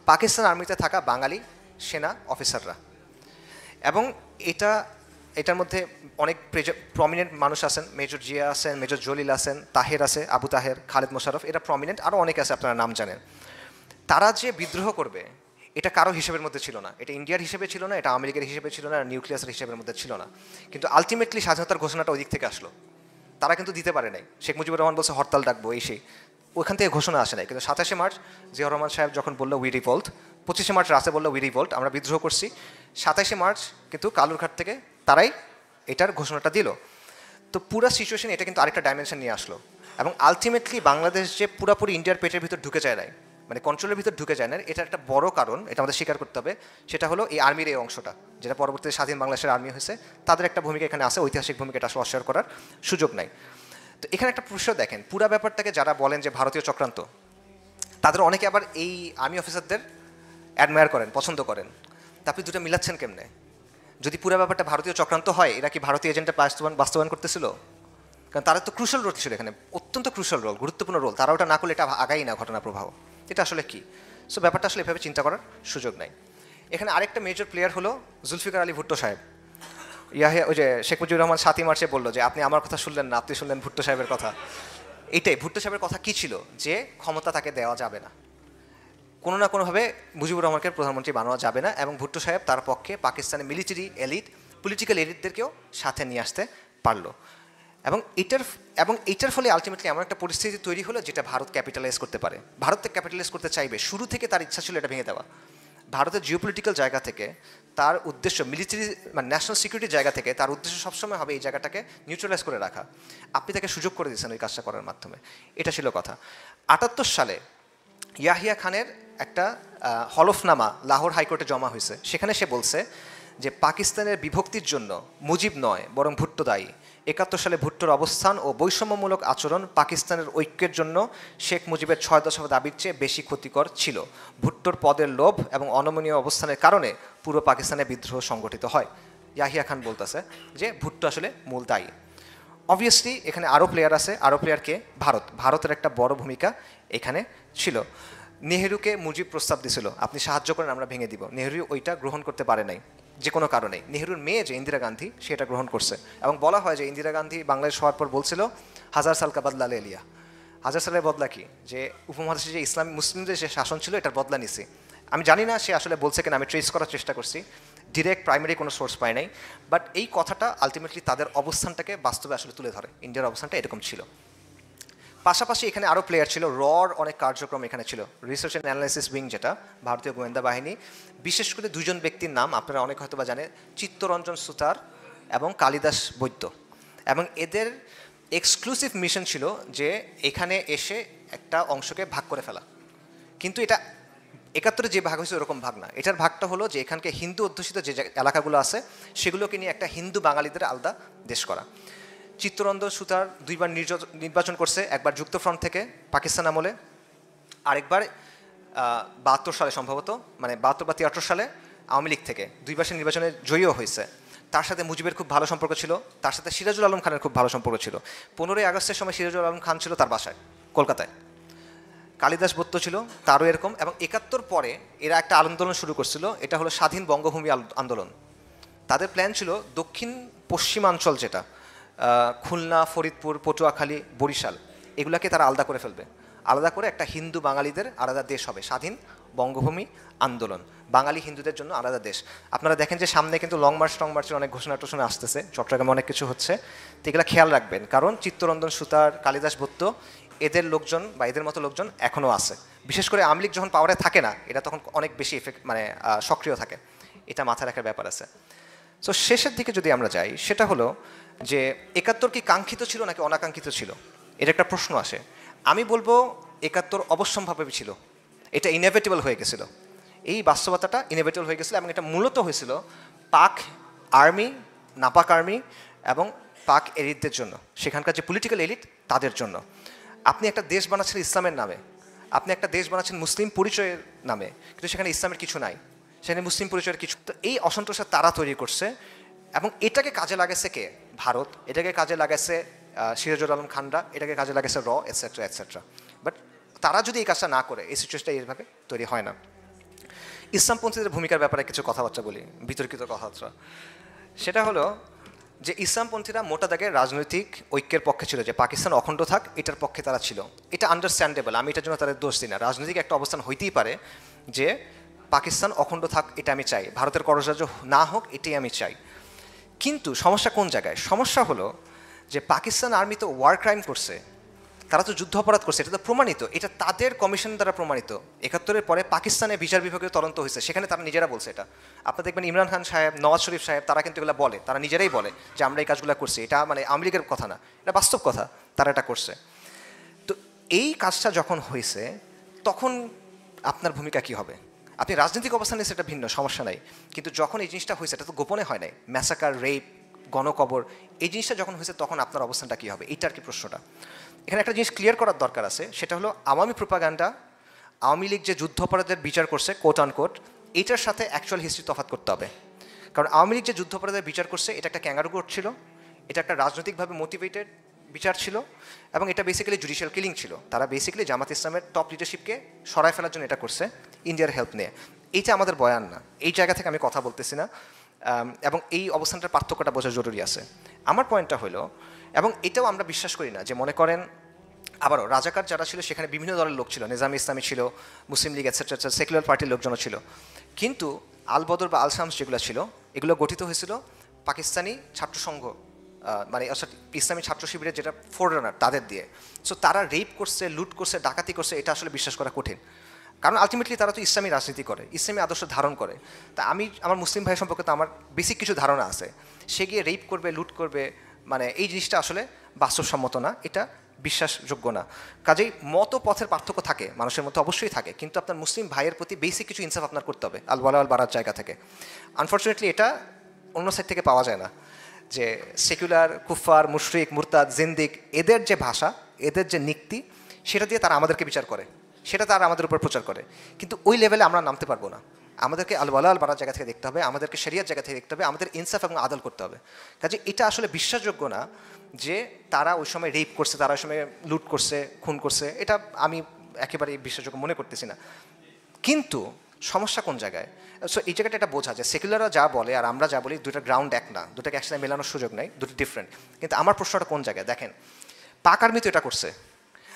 পাকিস্তান আর্মিতে থাকা বাঙালি সেনা অফিসাররা। এবং এটার মধ্যে অনেক প্রমিনেন্ট মানুষ আছেন, মেজর জিয়া আছেন, মেজর জলিল আছেন, তাহের আছে, আবু তাহের, খালেদ মোশাররফ, এরা প্রমিনেন্ট, আরও অনেক আছে, আপনারা নাম জানেন। তারা যে বিদ্রোহ করবে এটা কারো হিসেবের মধ্যে ছিল না, এটা ইন্ডিয়ার হিসেবে ছিল না, এটা আওয়ামী লীগের হিসেবে ছিল না, নিউক্লিয়াসের হিসেবের মধ্যে ছিল না। কিন্তু আলটিমেটলি স্বাধীনতার ঘোষণাটা ওই দিক থেকে আসলো, তারা কিন্তু দিতে পারে নাই। শেখ মুজিবুর রহমান বলছে হরতাল ডাকবো, এই সেই, ওইখান থেকে ঘোষণা আসে নাই। কিন্তু 27শে মার্চ জিয়াউর রহমান সাহেব যখন বললো উই রিভল্ট, 25শে মার্চ রাতে বললো উই রিভল্ট, আমরা বিদ্রোহ করছি, 27শে মার্চ কিন্তু কালুরঘাট থেকে তারাই এটার ঘোষণাটা দিল। তো পুরো সিচুয়েশন এটা কিন্তু আরেকটা ডাইমেনশন নিয়ে আসলো। এবং আলটিমেটলি বাংলাদেশ যে পুরোপুরি ইন্ডিয়ার পেটের ভিতর ঢুকে যায় নাই, মানে কন্ট্রোলের ভিতর ঢুকে যায় না, এটা একটা বড় কারণ, এটা আমাদের স্বীকার করতে হবে। সেটা হলো এই আর্মির এই অংশটা, যেটা পরবর্তীতে স্বাধীন বাংলাদেশের আর্মি হয়েছে, তাদের একটা ভূমিকা এখানে আছে, ঐতিহাসিক ভূমিকা, এটা আসলে অস্বীকার করার সুযোগ নাই। তো এখানে একটা প্রশ্ন দেখেন, পুরো ব্যাপারটাকে যারা বলেন যে ভারতীয় চক্রান্ত, তাদের অনেকে আবার এই আর্মি অফিসারদের অ্যাডমায়ার করেন, পছন্দ করেন। তা আপনি দুটো মিলাচ্ছেন কেমনে? যদি পুরো ব্যাপারটা ভারতীয় চক্রান্ত হয়, এরা কি ভারতীয় এজেন্টে বাস্তবায়ন করতেছিল? কারণ তারা তো ক্রুশাল রোল ছিল এখানে, অত্যন্ত ক্রুশাল রোল, গুরুত্বপূর্ণ রোল, তারা ওটা না করলে এটা আগাই না ঘটনা প্রবাহ। এটা আসলে কি? সো ব্যাপারটা আসলে এভাবে চিন্তা করার সুযোগ নাই। এখানে আরেকটা মেজর প্লেয়ার হলো জুলফিকার আলী ভুট্টো সাহেব। ওই যে শেখ মুজিবুর রহমান 7ই মার্চে বললো যে আপনি আমার কথা শুনলেন না, আপনি শুনলেন ভুট্টো সাহেবের কথা। এইটাই ভুট্টো সাহেবের কথা কী ছিল? যে ক্ষমতা তাকে দেওয়া যাবে না, কোনো না কোনোভাবে মুজিবুর রহমানকে প্রধানমন্ত্রী বানানো যাবে না। এবং ভুট্টো সাহেব তার পক্ষে পাকিস্তানের মিলিটারি এলিট, পলিটিক্যাল এলিটদেরকেও সাথে নিয়ে আসতে পারলো। এবং এটার ফলে আলটিমেটলি এমন একটা পরিস্থিতি তৈরি হলো যেটা ভারত ক্যাপিটালাইজ করতে পারে। ভারত ক্যাপিটালাইজ করতে চাইবে, শুরু থেকে তার ইচ্ছা ছিল এটা ভেঙে দেওয়া। ভারতের জিওপলিটিক্যাল জায়গা থেকে তার উদ্দেশ্য, মিলিটারি মানে ন্যাশনাল সিকিউরিটির জায়গা থেকে তার উদ্দেশ্য সবসময় হবে এই জায়গাটাকে নিউট্রালাইজ করে রাখা। আপনি তাকে সুযোগ করে দিয়েছেন ওই কাজটা করার মাধ্যমে, এটা ছিল কথা। 78 সালে ইয়াহিয়া খানের একটা হলফনামা লাহোর হাইকোর্টে জমা হয়েছে, সেখানে সে বলছে যে পাকিস্তানের বিভক্তির জন্য মুজিব নয় বরং ভুট্টো দায়ী। 71 সালে ভুট্টোর অবস্থান ও বৈষম্যমূলক আচরণ পাকিস্তানের ঐক্যের জন্য শেখ মুজিবের 6 দশক দাবির চেয়ে বেশি ক্ষতিকর ছিল। ভুট্টোর পদের লোভ এবং অনমনীয় অবস্থানের কারণে পুরো পাকিস্তানে বিদ্রোহ সংগঠিত হয়। ইয়াহিয়া খান বলতেছে যে ভুট্টো আসলে মূল দায়ী। অবভিয়াসলি এখানে আরও প্লেয়ার আছে, আরও প্লেয়ারকে ভারতের একটা বড় ভূমিকা এখানে ছিল। নেহেরুকে মুজিব প্রস্তাব দিয়েছিল আপনি সাহায্য করেন আমরা ভেঙে দিব, নেহেরু ওইটা গ্রহণ করতে পারে নাই যে কোনো কারণে। নেহেরুর মেয়ে যে ইন্দিরা গান্ধী সেটা গ্রহণ করছে, এবং বলা হয় যে ইন্দিরা গান্ধী বাংলাদেশ হওয়ার পর বলছিল হাজার সাল কা বদলা লে লিয়া। হাজার সালের বদলা কি? যে উপমহাদেশে যে ইসলামী মুসলিমদের যে শাসন ছিল এটার বদলা নিছি। আমি জানি না সে আসলে বলছে কিনা, আমি ট্রেস করার চেষ্টা করছি, ডিরেক্ট প্রাইমারি কোনো সোর্স পাই নাই, বাট এই কথাটা আলটিমেটলি তাদের অবস্থানটাকে বাস্তবে আসলে তুলে ধরে। ইন্ডিয়ার অবস্থানটা এরকম ছিল। পাশাপাশি এখানে আরও প্লেয়ার ছিল, অনেক কার্যক্রম এখানে ছিল। রিসার্চ অ্যান্ড অ্যানালাইসিস উইং, যেটা ভারতীয় গোয়েন্দা বাহিনী, বিশেষ করে দুজন ব্যক্তির নাম আপনারা অনেক হয়তো বা জানেন, চিত্তরঞ্জন সুতার এবং কালিদাস বৈদ্য। এবং এদের এক্সক্লুসিভ মিশন ছিল যে এখানে এসে একটা অংশকে ভাগ করে ফেলা। কিন্তু এটা 71-এ যে ভাগ হয়েছে ওরকম ভাগ না, এটার ভাগটা হলো যে এখানকে হিন্দু অধ্যুষিত যে এলাকাগুলো আছে সেগুলোকে নিয়ে একটা হিন্দু বাঙালিদের আলাদা দেশ করা। চিত্তরঞ্জন সুতার 2বার নির্বাচন করছে, একবার যুক্তফ্রন্ট থেকে পাকিস্তান আমলে, আরেকবার 72 সালে সম্ভবত, মানে 72 বা 73 সালে আওয়ামী লীগ থেকে 2বার সে নির্বাচনে জয়ীও হয়েছে। তার সাথে মুজিবের খুব ভালো সম্পর্ক ছিল, তার সাথে সিরাজুল আলম খানের খুব ভালো সম্পর্ক ছিল। 15ই আগস্টের সময় সিরাজুল আলম খান ছিল তার বাসায় কলকাতায়, কালিদাস বৈদ্য ছিল তারও এরকম। এবং 71 পরে এরা একটা আন্দোলন শুরু করছিল, এটা হলো স্বাধীন বঙ্গভূমি আন্দোলন। তাদের প্ল্যান ছিল দক্ষিণ পশ্চিমাঞ্চল, যেটা খুলনা, ফরিদপুর, পটুয়াখালী, বরিশাল, এগুলাকে তারা আলাদা করে ফেলবে, আলাদা করে একটা হিন্দু বাঙালিদের আলাদা দেশ হবে, স্বাধীন বঙ্গভূমি আন্দোলন, বাঙালি হিন্দুদের জন্য আলাদা দেশ। আপনারা দেখেন যে সামনে কিন্তু লং মার্চের অনেক ঘোষণা টোষণা আসতেছে, চট্টগ্রামে অনেক কিছু হচ্ছে, তো এগুলো খেয়াল রাখবেন। কারণ চিত্তরঞ্জন সুতার, কালিদাস বৈদ্য, এদের লোকজন বা এদের মতো লোকজন এখনও আছে। বিশেষ করে আওয়ামী লীগ যখন পাওয়ারে থাকে না, এটা তখন অনেক বেশি সক্রিয় থাকে, এটা মাথায় রাখার ব্যাপার আছে। সো শেষের দিকে যদি আমরা যাই, সেটা হলো যে 71 কি কাঙ্ক্ষিত ছিল নাকি অনাকাঙ্ক্ষিত ছিল, এটা একটা প্রশ্ন আসে। আমি বলবো 71 অবশ্যম্ভাবী ছিল, এটা ইনএভিটেবল হয়ে গেছিল, এই বাস্তবতাটা ইনএভিটেবল হয়ে গেছিলো। এবং এটা মূলত হয়েছিল পাক আর্মি, নাপাক আর্মি এবং পাক এলিটদের জন্য, সেখানকার যে পলিটিক্যাল এলিট তাদের জন্য। আপনি একটা দেশ বানাচ্ছেন ইসলামের নামে, আপনি একটা দেশ বানাচ্ছেন মুসলিম পরিচয়ের নামে, কিন্তু সেখানে ইসলামের কিছু নাই, সেখানে মুসলিম পরিচয়ের কিছু। তো এই অসন্তোষটা তারা তৈরি করছে, এবং এটাকে কাজে লাগাচ্ছে কে? ভারত। এটাকে কাজে লাগাচ্ছে সিরাজুল আলম খানরা, এটাকে কাজে লাগাচ্ছে এটসেট্রা এটসেট্রা। বাট তারা যদি এই কাজটা না করে এই সিচুয়েশনটা এইভাবে তৈরি হয় না। ইসলামপন্থীদের ভূমিকার ব্যাপারে কিছু কথাবার্তা বলি, বিতর্কিত কথাবার্তা। সেটা হলো যে ইসলামপন্থীরা মোটা দাগে রাজনৈতিক ঐক্যের পক্ষে ছিল, যে পাকিস্তান অখণ্ড থাক এটার পক্ষে তারা ছিল। এটা আন্ডারস্ট্যান্ডেবল, আমি এটার জন্য তাদের দোষ দিই না। রাজনৈতিক একটা অবস্থান হইতেই পারে যে পাকিস্তান অখণ্ড থাক, এটা আমি চাই, ভারতের কররাজ্য না হোক এটাই আমি চাই। কিন্তু সমস্যা কোন জায়গায়? সমস্যা হলো যে পাকিস্তান আর্মি তো ওয়ার ক্রাইম করছে, তারা তো যুদ্ধ অপরাধ করছে, এটা তো প্রমাণিত, এটা তাদের কমিশন দ্বারা প্রমাণিত। 71-এর পরে পাকিস্তানে বিচার বিভাগীয় তদন্ত হয়েছে, সেখানে তারা নিজেরা বলছে। এটা আপনারা দেখবেন ইমরান খান সাহেব, নওয়াজ শরীফ সাহেব, তারা কিন্তু এগুলো বলে, তারা নিজেরাই বলে যে আমরা এই কাজগুলো করছি। এটা মানে আওয়ামী লীগের কথা না, এটা বাস্তব কথা, তারা এটা করছে। তো এই কাজটা যখন হয়েছে তখন আপনার ভূমিকা কি হবে? আপনি রাজনৈতিক অবস্থানে সেটা ভিন্ন, সমস্যা নাই, কিন্তু যখন এই জিনিসটা হয়েছে এটা তো গোপনে হয় নাই, ম্যাসাকার, রেপ, গণকবর, এই জিনিসটা যখন হয়েছে তখন আপনার অবস্থানটা কী হবে? এইটা আর কি প্রশ্নটা। এখানে একটা জিনিস ক্লিয়ার করার দরকার আছে, সেটা হলো আওয়ামী প্রোপাগান্ডা, আওয়ামী লীগ যে যুদ্ধ অপরাধের বিচার করছে কোট আনকোট, এইটার সাথে অ্যাকচুয়াল হিস্ট্রি তফাৎ করতে হবে। কারণ আওয়ামী লীগ যে যুদ্ধ অপরাধের বিচার করছে এটা একটা ক্যাঙ্গারু কোর্ট ছিল, এটা একটা রাজনৈতিকভাবে মোটিভেটেড বিচার ছিল, এবং এটা বেসিক্যালি জুডিশিয়াল কিলিং ছিল। তারা বেসিক্যালি জামাত ইসলামের টপ লিডারশিপকে সরায় ফেলার জন্য এটা করছে, ইন্ডিয়ার হেল্প নিয়ে। এইটা আমাদের বয়ান না, এই জায়গা থেকে আমি কথা বলতেছি না, এবং এই অবস্থানটার পার্থক্যটা বোঝা জরুরি আছে। আমার পয়েন্টটা হলো, এবং এটাও আমরা বিশ্বাস করি না যে মনে করেন আবারও রাজাকার যারা ছিল সেখানে বিভিন্ন দলের লোক ছিল, নিজামী ইসলামী ছিল, মুসলিম লীগ এটসেট্রা, সেকুলার পার্টির লোকজনও ছিল, কিন্তু আল বদর বা আল শামস যেগুলো ছিল এগুলো গঠিত হয়েছিল পাকিস্তানি ছাত্র সংঘ, মানে ইসলামী ছাত্র শিবিরের যেটা ফোররানার তাদের দিয়ে। সো তারা রেপ করছে, লুট করছে, ডাকাতি করছে, এটা আসলে বিশ্বাস করা কঠিন, কারণ আলটিমেটলি তারা তো ইসলামী রাজনীতি করে, ইসলামী আদর্শ ধারণ করে। তা আমি আমার মুসলিম ভাই সম্পর্কে তো আমার বেসিক কিছু ধারণা আছে, সে গিয়ে রেপ করবে, লুট করবে, মানে এই জিনিসটা আসলে বাস্তবসম্মত না, এটা বিশ্বাসযোগ্য না। কাজেই মত পথের পার্থক্য থাকে মানুষের মধ্যে, অবশ্যই থাকে, কিন্তু আপনার মুসলিম ভাইয়ের প্রতি বেসিক কিছু ইনসাফ আপনার করতে হবে আল ওয়ালা আল বারার জায়গা থেকে। আনফর্চুনেটলি এটা অন্য সাইড থেকে পাওয়া যায় না, যে সেকুলার, কুফার, মুশরিক, মুরতাদ, জিন্দিক, এদের যে ভাষা, এদের যে নিক্তি, সেটা দিয়ে তারা আমাদেরকে বিচার করে, সেটা তারা আমাদের উপর প্রচার করে, কিন্তু ওই লেভেলে আমরা নামতে পারবো না। আমাদেরকে আল ওয়ালা আল বারার জায়গা থেকে দেখতে হবে, আমাদেরকে শরিয়ার জায়গা থেকে দেখতে হবে, আমাদের ইনসাফ এবং আদল করতে হবে। কাজে এটা আসলে বিশ্বাসযোগ্য না যে তারা ওই সময় রেপ করছে, তারা ওই সময় লুট করছে, খুন করছে, এটা আমি একেবারেই বিশ্বাসযোগ্য মনে করতেছি না। কিন্তু সমস্যা কোন জায়গায়? সো এই জায়গাটা এটা বোঝা যে সেকুলাররা যা বলে আর আমরা যা বলি দুটো গ্রাউন্ড এক না, দুটাকে একসাথে মেলানোর সুযোগ নেই, দুটো ডিফারেন্ট। কিন্তু আমার প্রশ্নটা কোন জায়গায় দেখেন, পাক আর্মি তো এটা করছে,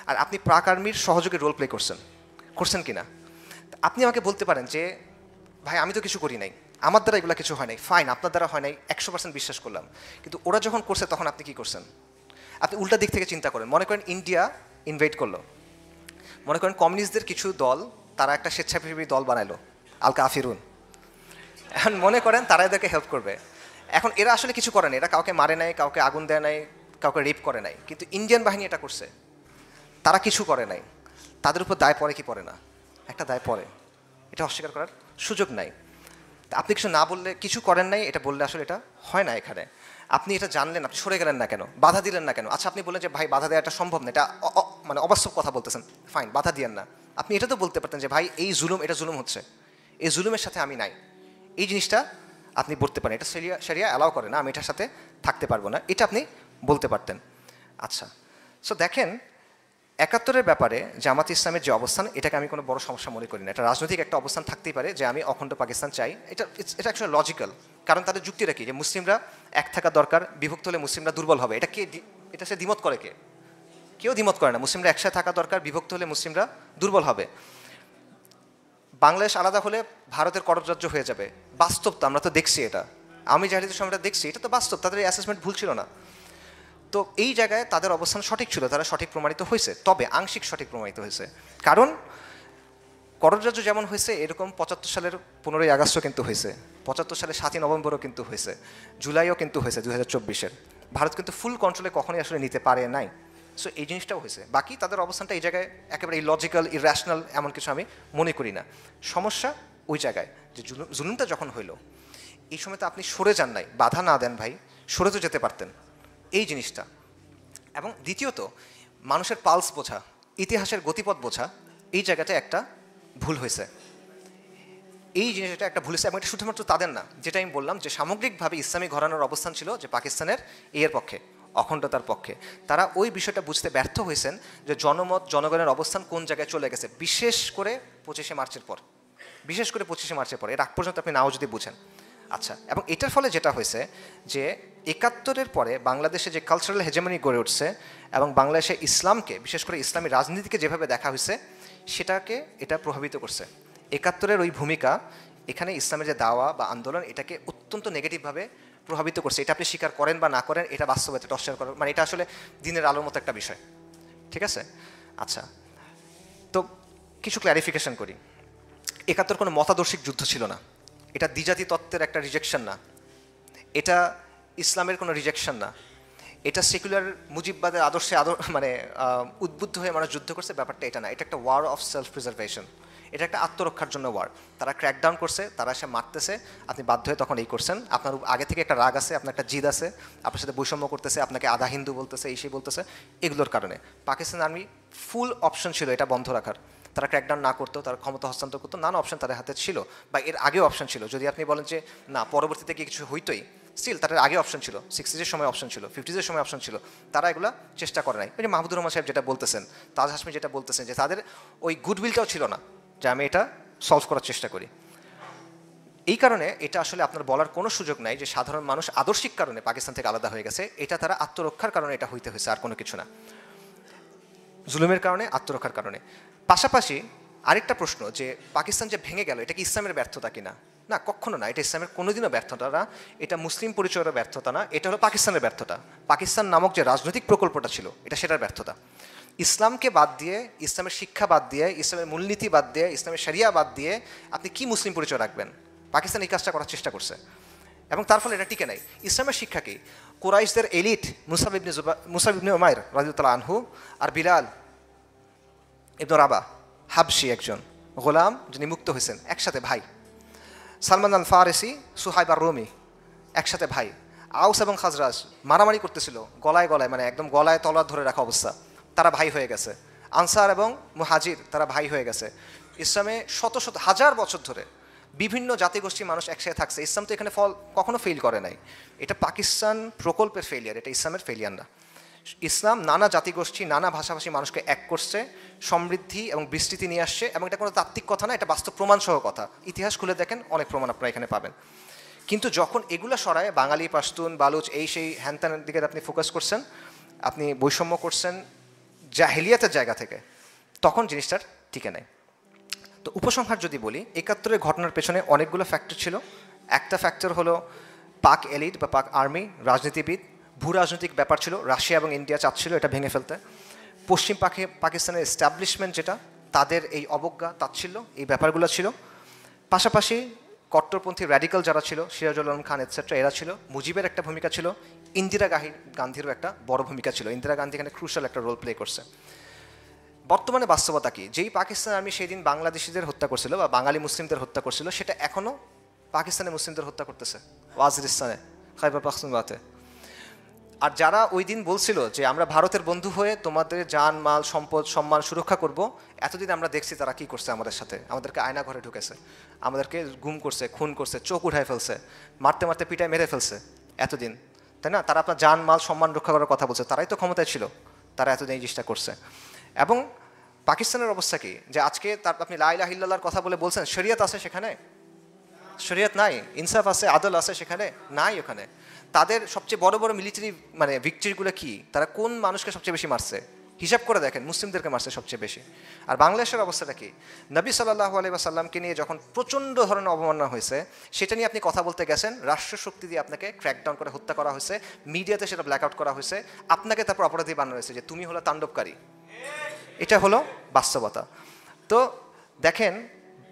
আর আপনি পাক আর্মির সহযোগী রোল প্লে করছেন কি না? আপনি আমাকে বলতে পারেন যে ভাই আমি তো কিছু করি নাই, আমার দ্বারা এগুলো কিছু হয় নাই, ফাইন, আপনার দ্বারা হয় নাই, 100% বিশ্বাস করলাম, কিন্তু ওরা যখন করছে তখন আপনি কী করছেন? আপনি উল্টা দিক থেকে চিন্তা করেন, মনে করেন ইন্ডিয়া ইনভেট করলো, মনে করেন কমিউনিস্টদের কিছু দল তারা একটা স্বেচ্ছাসেবী দল বানাইলো, আল কাফিরুন, এখন মনে করেন তারা এদেরকে হেল্প করবে। এখন এরা আসলে কিছু করে নাই, এরা কাউকে মারে নাই, কাউকে আগুন দেয় নাই, কাউকে রেপ করে নাই, কিন্তু ইন্ডিয়ান বাহিনী এটা করছে, তারা কিছু করে নাই, তাদের উপর দায় পড়ে কি পড়ে না? একটা দায় পড়ে, এটা অস্বীকার করার সুযোগ নাই। আপনি কিছু না বললে, কিছু করেন নাই এটা বললে আসলে এটা হয় না। এখানে আপনি এটা জানলেন, আপনি সরে গেলেন না কেন, বাধা দিলেন না কেন? আচ্ছা আপনি বললেন যে ভাই বাধা দেওয়াটা সম্ভব না, এটা মানে অবাস্তব কথা বলতেছেন, ফাইন, বাধা দিয়েন না। আপনি এটা তো বলতে পারতেন যে ভাই এই জুলুম, এটা জুলুম হচ্ছে, এই জুলুমের সাথে আমি নাই, এই জিনিসটা আপনি বলতে পারেন, এটা শরিয়া অ্যালাউ করে না, আমি এটার সাথে থাকতে পারবো না, এটা আপনি বলতে পারতেন। আচ্ছা, সো দেখেন 71-এর ব্যাপারে জামাত ইসলামের যে অবস্থান, এটাকে আমি কোনো বড় সমস্যা মনে করি না। এটা রাজনৈতিক একটা অবস্থান থাকতেই পারে যে আমি অখণ্ড পাকিস্তান চাই, এটা অ্যাকচুয়ালি লজিক্যাল, কারণ তাদের যুক্তিটা কি যে মুসলিমরা এক থাকা দরকার, বিভক্ত হলে মুসলিমরা দুর্বল হবে, এটা কে, এটা সে দ্বিমত করে কে? কেউ দ্বিমত করে না, মুসলিমরা একসাথে থাকা দরকার, বিভক্ত হলে মুসলিমরা দুর্বল হবে। বাংলাদেশ আলাদা হলে ভারতের কররাজ্য হয়ে যাবে, বাস্তব তো, আমরা তো দেখছি এটা, আমি জাহিদের সময়টা দেখছি, এটা তো বাস্তব, তাদের এই অ্যাসেসমেন্ট ভুল ছিল না। তো এই জায়গায় তাদের অবস্থান সঠিক ছিল, তারা সঠিক প্রমাণিত হয়েছে, তবে আংশিক সঠিক প্রমাণিত হয়েছে, কারণ কররাজ্য যেমন হয়েছে এরকম 75 সালের 15ই আগস্টও কিন্তু হয়েছে, 75 সালের 7ই নভেম্বরও কিন্তু হয়েছে, জুলাইও কিন্তু হয়েছে 2024-এর। ভারত কিন্তু ফুল কন্ট্রোলে কখনোই আসলে নিতে পারে নাই। সো এই জিনিসটাও হয়েছে, বাকি তাদের অবস্থানটা এই জায়গায় একেবারে ইলজিক্যাল, ইরেশনাল এমন কিছু আমি মনে করি না। সমস্যা ওই জায়গায় যে জুলুমটা যখন হইল, এই সময় তো আপনি সরে যান নাই, বাধা না দেন ভাই, সরে তো যেতে পারতেন, এই জিনিসটা। এবং দ্বিতীয়ত মানুষের পালস বোঝা, ইতিহাসের গতিপথ বোঝা, এই জায়গাটা একটা ভুল হয়েছে, এই জিনিসটা একটা ভুল হয়েছে। এবং এটা শুধুমাত্র তাদের না, যেটা আমি বললাম যে সামগ্রিকভাবে ইসলামী ঘরানার অবস্থান ছিল যে পাকিস্তানের এর পক্ষে, অখণ্ডতার পক্ষে। তারা ওই বিষয়টা বুঝতে ব্যর্থ হয়েছেন যে জনমত, জনগণের অবস্থান কোন জায়গায় চলে গেছে, বিশেষ করে 25শে মার্চের পর বিশেষ করে 25শে মার্চের পরে, এর আগ পর্যন্ত আপনি নাও যদি বুঝেন। আচ্ছা, এবং এটার ফলে যেটা হয়েছে যে 71-এর পরে বাংলাদেশে যে কালচারাল হেজেমনি গড়ে উঠছে এবং বাংলাদেশে ইসলামকে, বিশেষ করে ইসলামী রাজনীতিকে যেভাবে দেখা হয়েছে সেটাকে এটা প্রভাবিত করছে। 71-এর ওই ভূমিকা এখানে ইসলামের যে দাওয়া বা আন্দোলন এটাকে অত্যন্ত নেগেটিভভাবে প্রভাবিত করছে। এটা আপনি স্বীকার করেন বা না করেন, এটা বাস্তবতা, এটা অস্বীকার করেন, মানে এটা আসলে দিনের আলোর মতো একটা বিষয়। ঠিক আছে? আচ্ছা, তো কিছু ক্ল্যারিফিকেশন করি। 71 কোনো মতাদর্শিক যুদ্ধ ছিল না, এটা দ্বিজাতি তত্ত্বের একটা রিজেকশন না, এটা ইসলামের কোনো রিজেকশন না, এটা সেকুলার মুজিববাদের আদর্শে মানে উদ্বুদ্ধ হয়ে মানুষ যুদ্ধ করছে, ব্যাপারটা এটা না। এটা একটা ওয়ার অফ সেলফ প্রিজার্ভেশন, এটা একটা আত্মরক্ষার জন্য ওয়ার। তারা ক্র্যাকডাউন করছে, তারা এসে মারতেছে, আপনি বাধ্য হয়ে তখন এই করছেন। আপনার আগে থেকে একটা রাগ আছে, আপনার একটা জিদ আছে, আপনার সাথে বৈষম্য করতেছে, আপনাকে আধা হিন্দু বলতেছে, এই সেই বলতেছে, এগুলোর কারণে পাকিস্তান আর্মি ফুল অপশন ছিল এটা বন্ধ রাখার। তারা ক্র্যাকডাউন না করতো, তারা ক্ষমতা হস্তান্তর করতো, নানা অপশন তাদের হাতে ছিল, বা এর আগেও অপশন ছিল। যদি আপনি বলেন যে না পরবর্তীতে কি কিছু হইতোই, স্টিল তাদের আগে অপশন ছিল, 60s সময় অপশন ছিল, 50s সময় অপশন ছিল, তারা এগুলো চেষ্টা করে নাই। ওই যে মাহমুদুর রহমান সাহেব যেটা বলতেছেন, তাজ হাসমি যেটা বলতেছেন, যে তাদের ওই গুডউইলটাও ছিল না যে আমি এটা সলভ করার চেষ্টা করি। এই কারণে এটা আসলে আপনার বলার কোনো সুযোগ নাই যে সাধারণ মানুষ আদর্শিক কারণে পাকিস্তান থেকে আলাদা হয়ে গেছে। এটা তারা আত্মরক্ষার কারণে এটা হইতে হয়েছে, আর কোনো কিছু না, জুলুমের কারণে, আত্মরক্ষার কারণে। পাশাপাশি আরেকটা প্রশ্ন যে পাকিস্তান যে ভেঙে গেল, এটা কি ইসলামের ব্যর্থতা কিনা? না, কখনো না, এটা ইসলামের কোনোদিনও ব্যর্থতা না, এটা মুসলিম পরিচয়ের ব্যর্থতা না, এটা হলো পাকিস্তানের ব্যর্থতা। পাকিস্তান নামক যে রাজনৈতিক প্রকল্পটা ছিল এটা সেটার ব্যর্থতা। ইসলামকে বাদ দিয়ে, ইসলামের শিক্ষা বাদ দিয়ে, ইসলামের মূলনীতি বাদ দিয়ে, ইসলামের শরিয়া বাদ দিয়ে আপনি কি মুসলিম পরিচয় রাখবেন? পাকিস্তান এই কাজটা করার চেষ্টা করছে এবং তার ফলে এটা টিকে নাই। ইসলামের শিক্ষা কি? কুরাইশদের এলিট মুসাব ইবনে উমাইর রাদিয়াল্লাহু আনহু আর বিলাল ইবনে রাবাহ, হাবশি একজন গোলাম যিনি মুক্ত হয়েছেন, একসাথে ভাই। সালমান আল ফারেসি, সুহাইব আর রুমি, একসাথে ভাই। আউস এবং খাজরাজ মারামারি করতেছিল গলায় গলায়, মানে একদম গলায় তলোয়ার ধরে রাখা অবস্থা, তারা ভাই হয়ে গেছে। আনসার এবং মুহাজির তারা ভাই হয়ে গেছে। ইসলামে শত শত হাজার বছর ধরে বিভিন্ন জাতিগোষ্ঠীর মানুষ একসাথে থাকছে। ইসলাম তো এখানে কখনো ফেল করে নাই। এটা পাকিস্তান প্রকল্পের ফেলিয়ার, এটা ইসলামের ফেলিয়ার না। ইসলাম নানা জাতিগোষ্ঠী, নানা ভাষাভাষী মানুষকে এক করছে, সমৃদ্ধি এবং বিস্তৃতি নিয়ে আসছে, এবং এটা কোনো তাত্ত্বিক কথা না, এটা বাস্তব প্রমাণসহ কথা। ইতিহাস খুলে দেখেন, অনেক প্রমাণ আপনারা এখানে পাবেন। কিন্তু যখন এগুলো সরায় বাঙালি, পাশতুন, বালুচ, এই সেই হ্যানত্যানের দিকে আপনি ফোকাস করছেন, আপনি বৈষম্য করছেন জাহেলিয়াতের জায়গা থেকে, তখন জিনিসটার টিকে নেয়। তো উপসংহার যদি বলি, 71-এর ঘটনার পেছনে অনেকগুলো ফ্যাক্টর ছিল। একটা ফ্যাক্টর হলো পাক এলিট বা পাক আর্মি, রাজনীতিবিদ, ভূ রাজনৈতিক ব্যাপার ছিল। রাশিয়া এবং ইন্ডিয়া চাচ্ছিল এটা ভেঙে ফেলতে। পশ্চিম পাকিস্তানের এস্টাবলিশমেন্ট যেটা, তাদের এই অবজ্ঞা, তাচ্ছিল্য, এই ব্যাপারগুলো ছিল। পাশাপাশি কট্টরপন্থী র্যাডিক্যাল যারা ছিল, সিরাজুল আলম খান এটসেট্রা, এরা ছিল। মুজিবের একটা ভূমিকা ছিল, ইন্দিরা গান্ধীরও একটা বড় ভূমিকা ছিল। ইন্দিরা গান্ধী এখানে ক্রুশাল একটা রোল প্লে করছে। বর্তমানে বাস্তবতা কি? যেই পাকিস্তান আর্মি সেই দিন বাংলাদেশিদের হত্যা করছিল বা বাঙালি মুসলিমদের হত্যা করছিল, সেটা এখনও পাকিস্তানের মুসলিমদের হত্যা করতেছে ওয়াজিরিস্তানে, খাইবার পাখতুনখোয়াতে। আর যারা ওই দিন বলছিল যে আমরা ভারতের বন্ধু হয়ে তোমাদের জান, মাল, সম্পদ, সম্মান সুরক্ষা করব, এতদিন আমরা দেখছি তারা কি করছে আমাদের সাথে। আমাদেরকে আয়না ঘরে ঢুকেছে, আমাদেরকে গুম করছে, খুন করছে, চোখ উঠায় ফেলছে, মারতে মারতে পিটায় মেরে ফেলছে এতদিন, তাই না? তারা আপনার জান, মাল, সম্মান রক্ষা করার কথা বলছে, তারাই তো ক্ষমতায় ছিল, তারা এতদিন এই জিনিসটা করছে। এবং পাকিস্তানের অবস্থা কি? যে আজকে তার আপনি লা ইলাহা ইল্লাল্লাহর কথা বলে বলছেন, শরিয়ত আছে সেখানে? শরিয়ত নাই। ইনসাফ আছে, আদল আছে সেখানে? নাই ওখানে। তাদের সবচেয়ে বড় বড় মিলিটারি মানে ভিক্টরিগুলো কি? তারা কোন মানুষকে সবচেয়ে বেশি মারছে? হিসাব করে দেখেন, মুসলিমদেরকে মারছে সবচেয়ে বেশি। আর বাংলাদেশের অবস্থাটা কি? নবী সাল্লাল্লাহু আলাইহি ওয়াসাল্লামকে নিয়ে যখন প্রচণ্ড ধরনের অবমাননা হয়েছে, সেটা নিয়ে আপনি কথা বলতে গেছেন, রাষ্ট্রশক্তি দিয়ে আপনাকে ক্র্যাকডাউন করে হত্যা করা হয়েছে, মিডিয়াতে সেটা ব্ল্যাক আউট করা হয়েছে, আপনাকে তারপর অপরাধী বানানো হয়েছে যে তুমি হলো তাণ্ডবকারী। এটা হলো বাস্তবতা। তো দেখেন,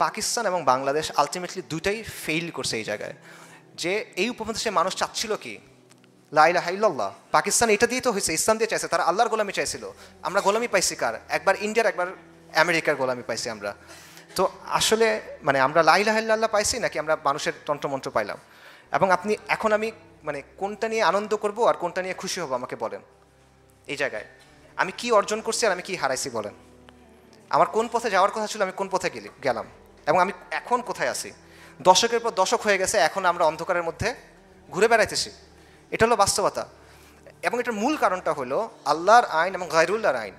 পাকিস্তান এবং বাংলাদেশ আলটিমেটলি দুইটাই ফেইল করছে এই জায়গায়। যে এই উপমহাদেশে মানুষ চাচ্ছিল কি? লা ইলাহা ইল্লাল্লাহ। পাকিস্তান এটা দিয়ে তো হয়েছে, ইসলাম দিয়ে চাইছে, তারা আল্লাহর গোলামি চাইছিল। আমরা গোলামি পাইছি কার? একবার ইন্ডিয়ার, একবার আমেরিকার গোলামি পাইছি আমরা। তো আসলে মানে আমরা লা ইলাহা ইল্লাল্লাহ পাইছি নাকি আমরা মানুষের তন্ত্রমন্ত্র পাইলাম? এবং আপনি এখন আমি মানে কোনটা নিয়ে আনন্দ করব আর কোনটা নিয়ে খুশি হব আমাকে বলেন। এই জায়গায় আমি কি অর্জন করছি আর আমি কি হারাইছি বলেন। আমার কোন পথে যাওয়ার কথা ছিল, আমি কোন পথে গেলাম, এবং আমি এখন কোথায় আছি? দশকের পর দশক হয়ে গেছে, এখন আমরা অন্ধকারের মধ্যে ঘুরে বেড়াইতেছি। এটা হলো বাস্তবতা। এবং এটার মূল কারণটা হলো আল্লাহর আইন এবং গায়রুল্লাহর আইন।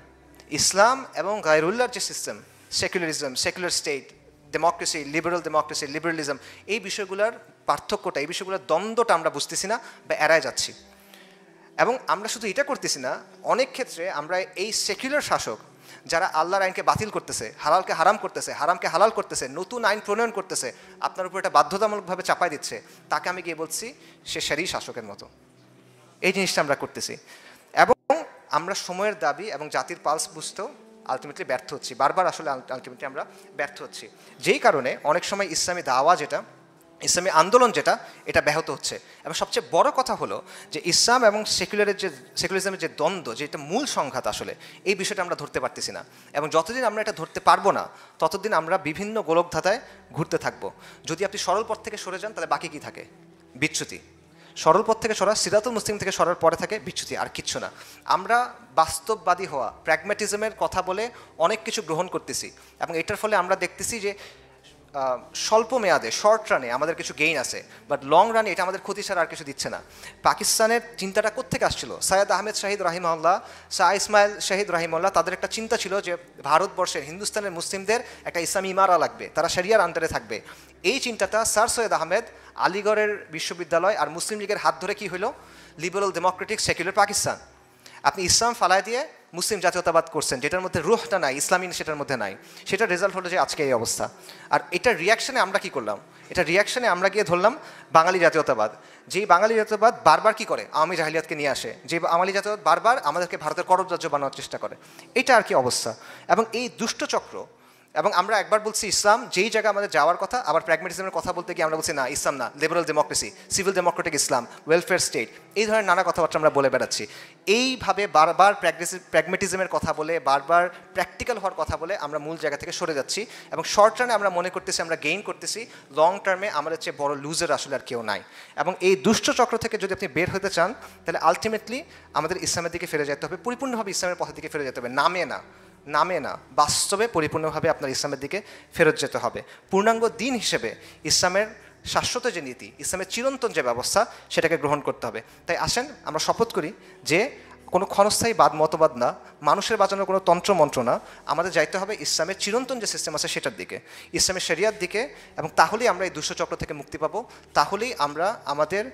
ইসলাম এবং গায়রুল্লাহর যে system, secularism, secular state, democracy, liberalism, এই বিষয়গুলোর পার্থক্যটা, এই বিষয়গুলোর দ্বন্দ্বটা আমরা বুঝতেছি না বা এড়ায় যাচ্ছি। এবং আমরা শুধু এটা করতেছি না, অনেক ক্ষেত্রে আমরা এই সেকুলার শাসক যারা আল্লাহর আইনকে বাতিল করতেছে, হালালকে হারাম করতেছে, হারামকে হালাল করতেছে, নতুন আইন প্রণয়ন করতেছে, আপনার উপর এটা বাধ্যতামূলকভাবে চাপাই দিচ্ছে, তাকে আমি গিয়ে বলছি সে সেরই শাসকের মতো। এই জিনিসটা আমরা করতেছি এবং আমরা সময়ের দাবি এবং জাতির পালস বুঝতেও আলটিমেটলি ব্যর্থ হচ্ছি, বারবার আসলে আলটিমেটলি আমরা ব্যর্থ হচ্ছি, যেই কারণে অনেক সময় ইসলামী দাওয়া যেটা, ইসলামী আন্দোলন যেটা, এটা ব্যাহত হচ্ছে। এবং সবচেয়ে বড় কথা হলো যে ইসলাম এবং সেকুলারিজমের যে দ্বন্দ্ব, যেটা মূল সংঘাত, আসলে এই বিষয়টা আমরা ধরতে পারতেছি না। এবং যতদিন আমরা এটা ধরতে পারবো না, ততদিন আমরা বিভিন্ন গোলকধাঁধায় ঘুরতে থাকবো। যদি আপনি সরল পথ থেকে সরে যান, তাহলে বাকি কী থাকে? বিচ্যুতি। সরল পথ থেকে সরা, সিরাতুল মুস্তাকিম থেকে সরার পরে থাকে বিচ্যুতি, আর কিচ্ছু না। আমরা বাস্তববাদী হওয়া, প্র্যাগম্যাটিজমের কথা বলে অনেক কিছু গ্রহণ করতেছি এবং এটার ফলে আমরা দেখতেছি যে স্বল্প মেয়াদে, শর্ট রানে আমাদের কিছু গেইন আছে, বাট লং রানে এটা আমাদের ক্ষতি ছাড়া আর কিছু দিচ্ছে না। পাকিস্তানের চিন্তাটা কোত্থেকে আসছিল? সৈয়দ আহমেদ শাহিদ রাহিমাহুল্লাহ, শাহ ইসমাইল শাহিদ রাহিমাহুল্লাহ, তাদের একটা চিন্তা ছিল যে ভারতবর্ষের, হিন্দুস্তানের মুসলিমদের একটা ইসলামী ইমারা লাগবে, তারা শরিয়ার আন্ডারে থাকবে। এই চিন্তাটা স্যার সৈয়দ আহমেদ আলিগড়ের বিশ্ববিদ্যালয় আর মুসলিম লীগের হাত ধরে কি হলো? Liberal Democratic secular Pakistan. আপনি ইসলাম ফালায় দিয়ে মুসলিম জাতীয়তাবাদ করছেন, যেটার মধ্যে রুহটা নাই, ইসলামী সেটার মধ্যে নাই। সেটার রেজাল্ট হলো যে আজকে এই অবস্থা। আর এটার রিয়াকশানে আমরা কি করলাম? এটা রিয়াকশানে আমরা গিয়ে ধরলাম বাঙালি জাতীয়তাবাদ। যেই বাঙালি জাতীয়তাবাদ বারবার কি করে? আওয়ামী জাহিলিয়াতকে নিয়ে আসে। যে বাঙালি জাতীয়তাবাদ বারবার আমাদেরকে ভারতের করদ রাজ্য বানানোর চেষ্টা করে। এটা আর কি অবস্থা। এবং এই দুষ্টচক্র, এবং আমরা একবার বলছি ইসলাম, যেই জায়গায় আমাদের যাওয়ার কথা, আবার প্র্যাগম্যাটিজমের কথা বলতে গিয়ে আমরা বলছি না, ইসলাম না, লিবারাল ডেমোক্রেসি, সিভিল ডেমোক্রেটিক ইসলাম, ওয়েলফেয়ার স্টেট, এই ধরনের নানা কথাবার্তা আমরা বলে বেড়াচ্ছি। এইভাবে বারবার প্র্যাগম্যাটিজমের কথা বলে, বারবার প্র্যাকটিক্যাল হওয়ার কথা বলে আমরা মূল জায়গা থেকে সরে যাচ্ছি এবং শর্ট রানে আমরা মনে করতেছি আমরা গেইন করতেছি, লং টার্মে আমাদের চেয়ে বড় লুজার আসলে আর কেউ নাই। এবং এই দুষ্টচক্র থেকে যদি আপনি বের হতে চান, তাহলে আলটিমেটলি আমাদের ইসলামের দিকে ফিরে যেতে হবে, পরিপূর্ণভাবে ইসলামের পথের দিকে ফিরে যেতে হবে, নামে না, বাস্তবে পরিপূর্ণভাবে আপনার ইসলামের দিকে ফেরত যেতে হবে। পূর্ণাঙ্গ দিন হিসেবে ইসলামের শাশ্বত যে নীতি, ইসলামের চিরন্তন যে ব্যবস্থা, সেটাকে গ্রহণ করতে হবে। তাই আসেন আমরা শপথ করি যে কোনো ক্ষণস্থায়ী মতবাদ না, মানুষের বাঁচানোর কোনো তন্ত্রমন্ত্র না, আমাদের যাইতে হবে ইসলামের চিরন্তন যে সিস্টেম আছে সেটার দিকে, ইসলামের শরিয়ার দিকে। এবং তাহলেই আমরা এই দুষ্টচক্র থেকে মুক্তি পাবো, তাহলেই আমরা আমাদের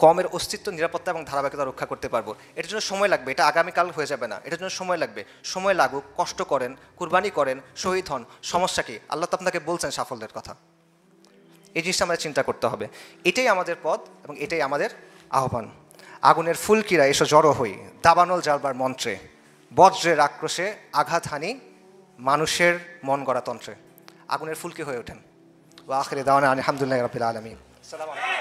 কমের অস্তিত্ব, নিরাপত্তা এবং ধারাবাহিকতা রক্ষা করতে পারবো। এটার জন্য সময় লাগবে, এটা আগামীকাল হয়ে যাবে না, এটার জন্য সময় লাগবে। সময় লাগুক, কষ্ট করেন, কুরবানি করেন, শহীদ হন, সমস্যা কি? আল্লাহ তো আপনাকে বলছেন সাফল্যের কথা। এই জিনিসটা আমাদের চিন্তা করতে হবে। এটাই আমাদের পথ এবং এটাই আমাদের আহ্বান। আগুনের ফুলকিরা এসো জড়ো হই, দাবানল জ্বালবার মন্ত্রে, বজ্রের আক্রোশে আঘাত হানি মানুষের মন গড়া তন্ত্রে। আগুনের ফুলকি হয়ে ওঠেন। ওয়া আখিরি দাওয়ানা আলহামদুলিল্লাহি রাব্বিল আলামিন। আসসালামু আলাইকুম।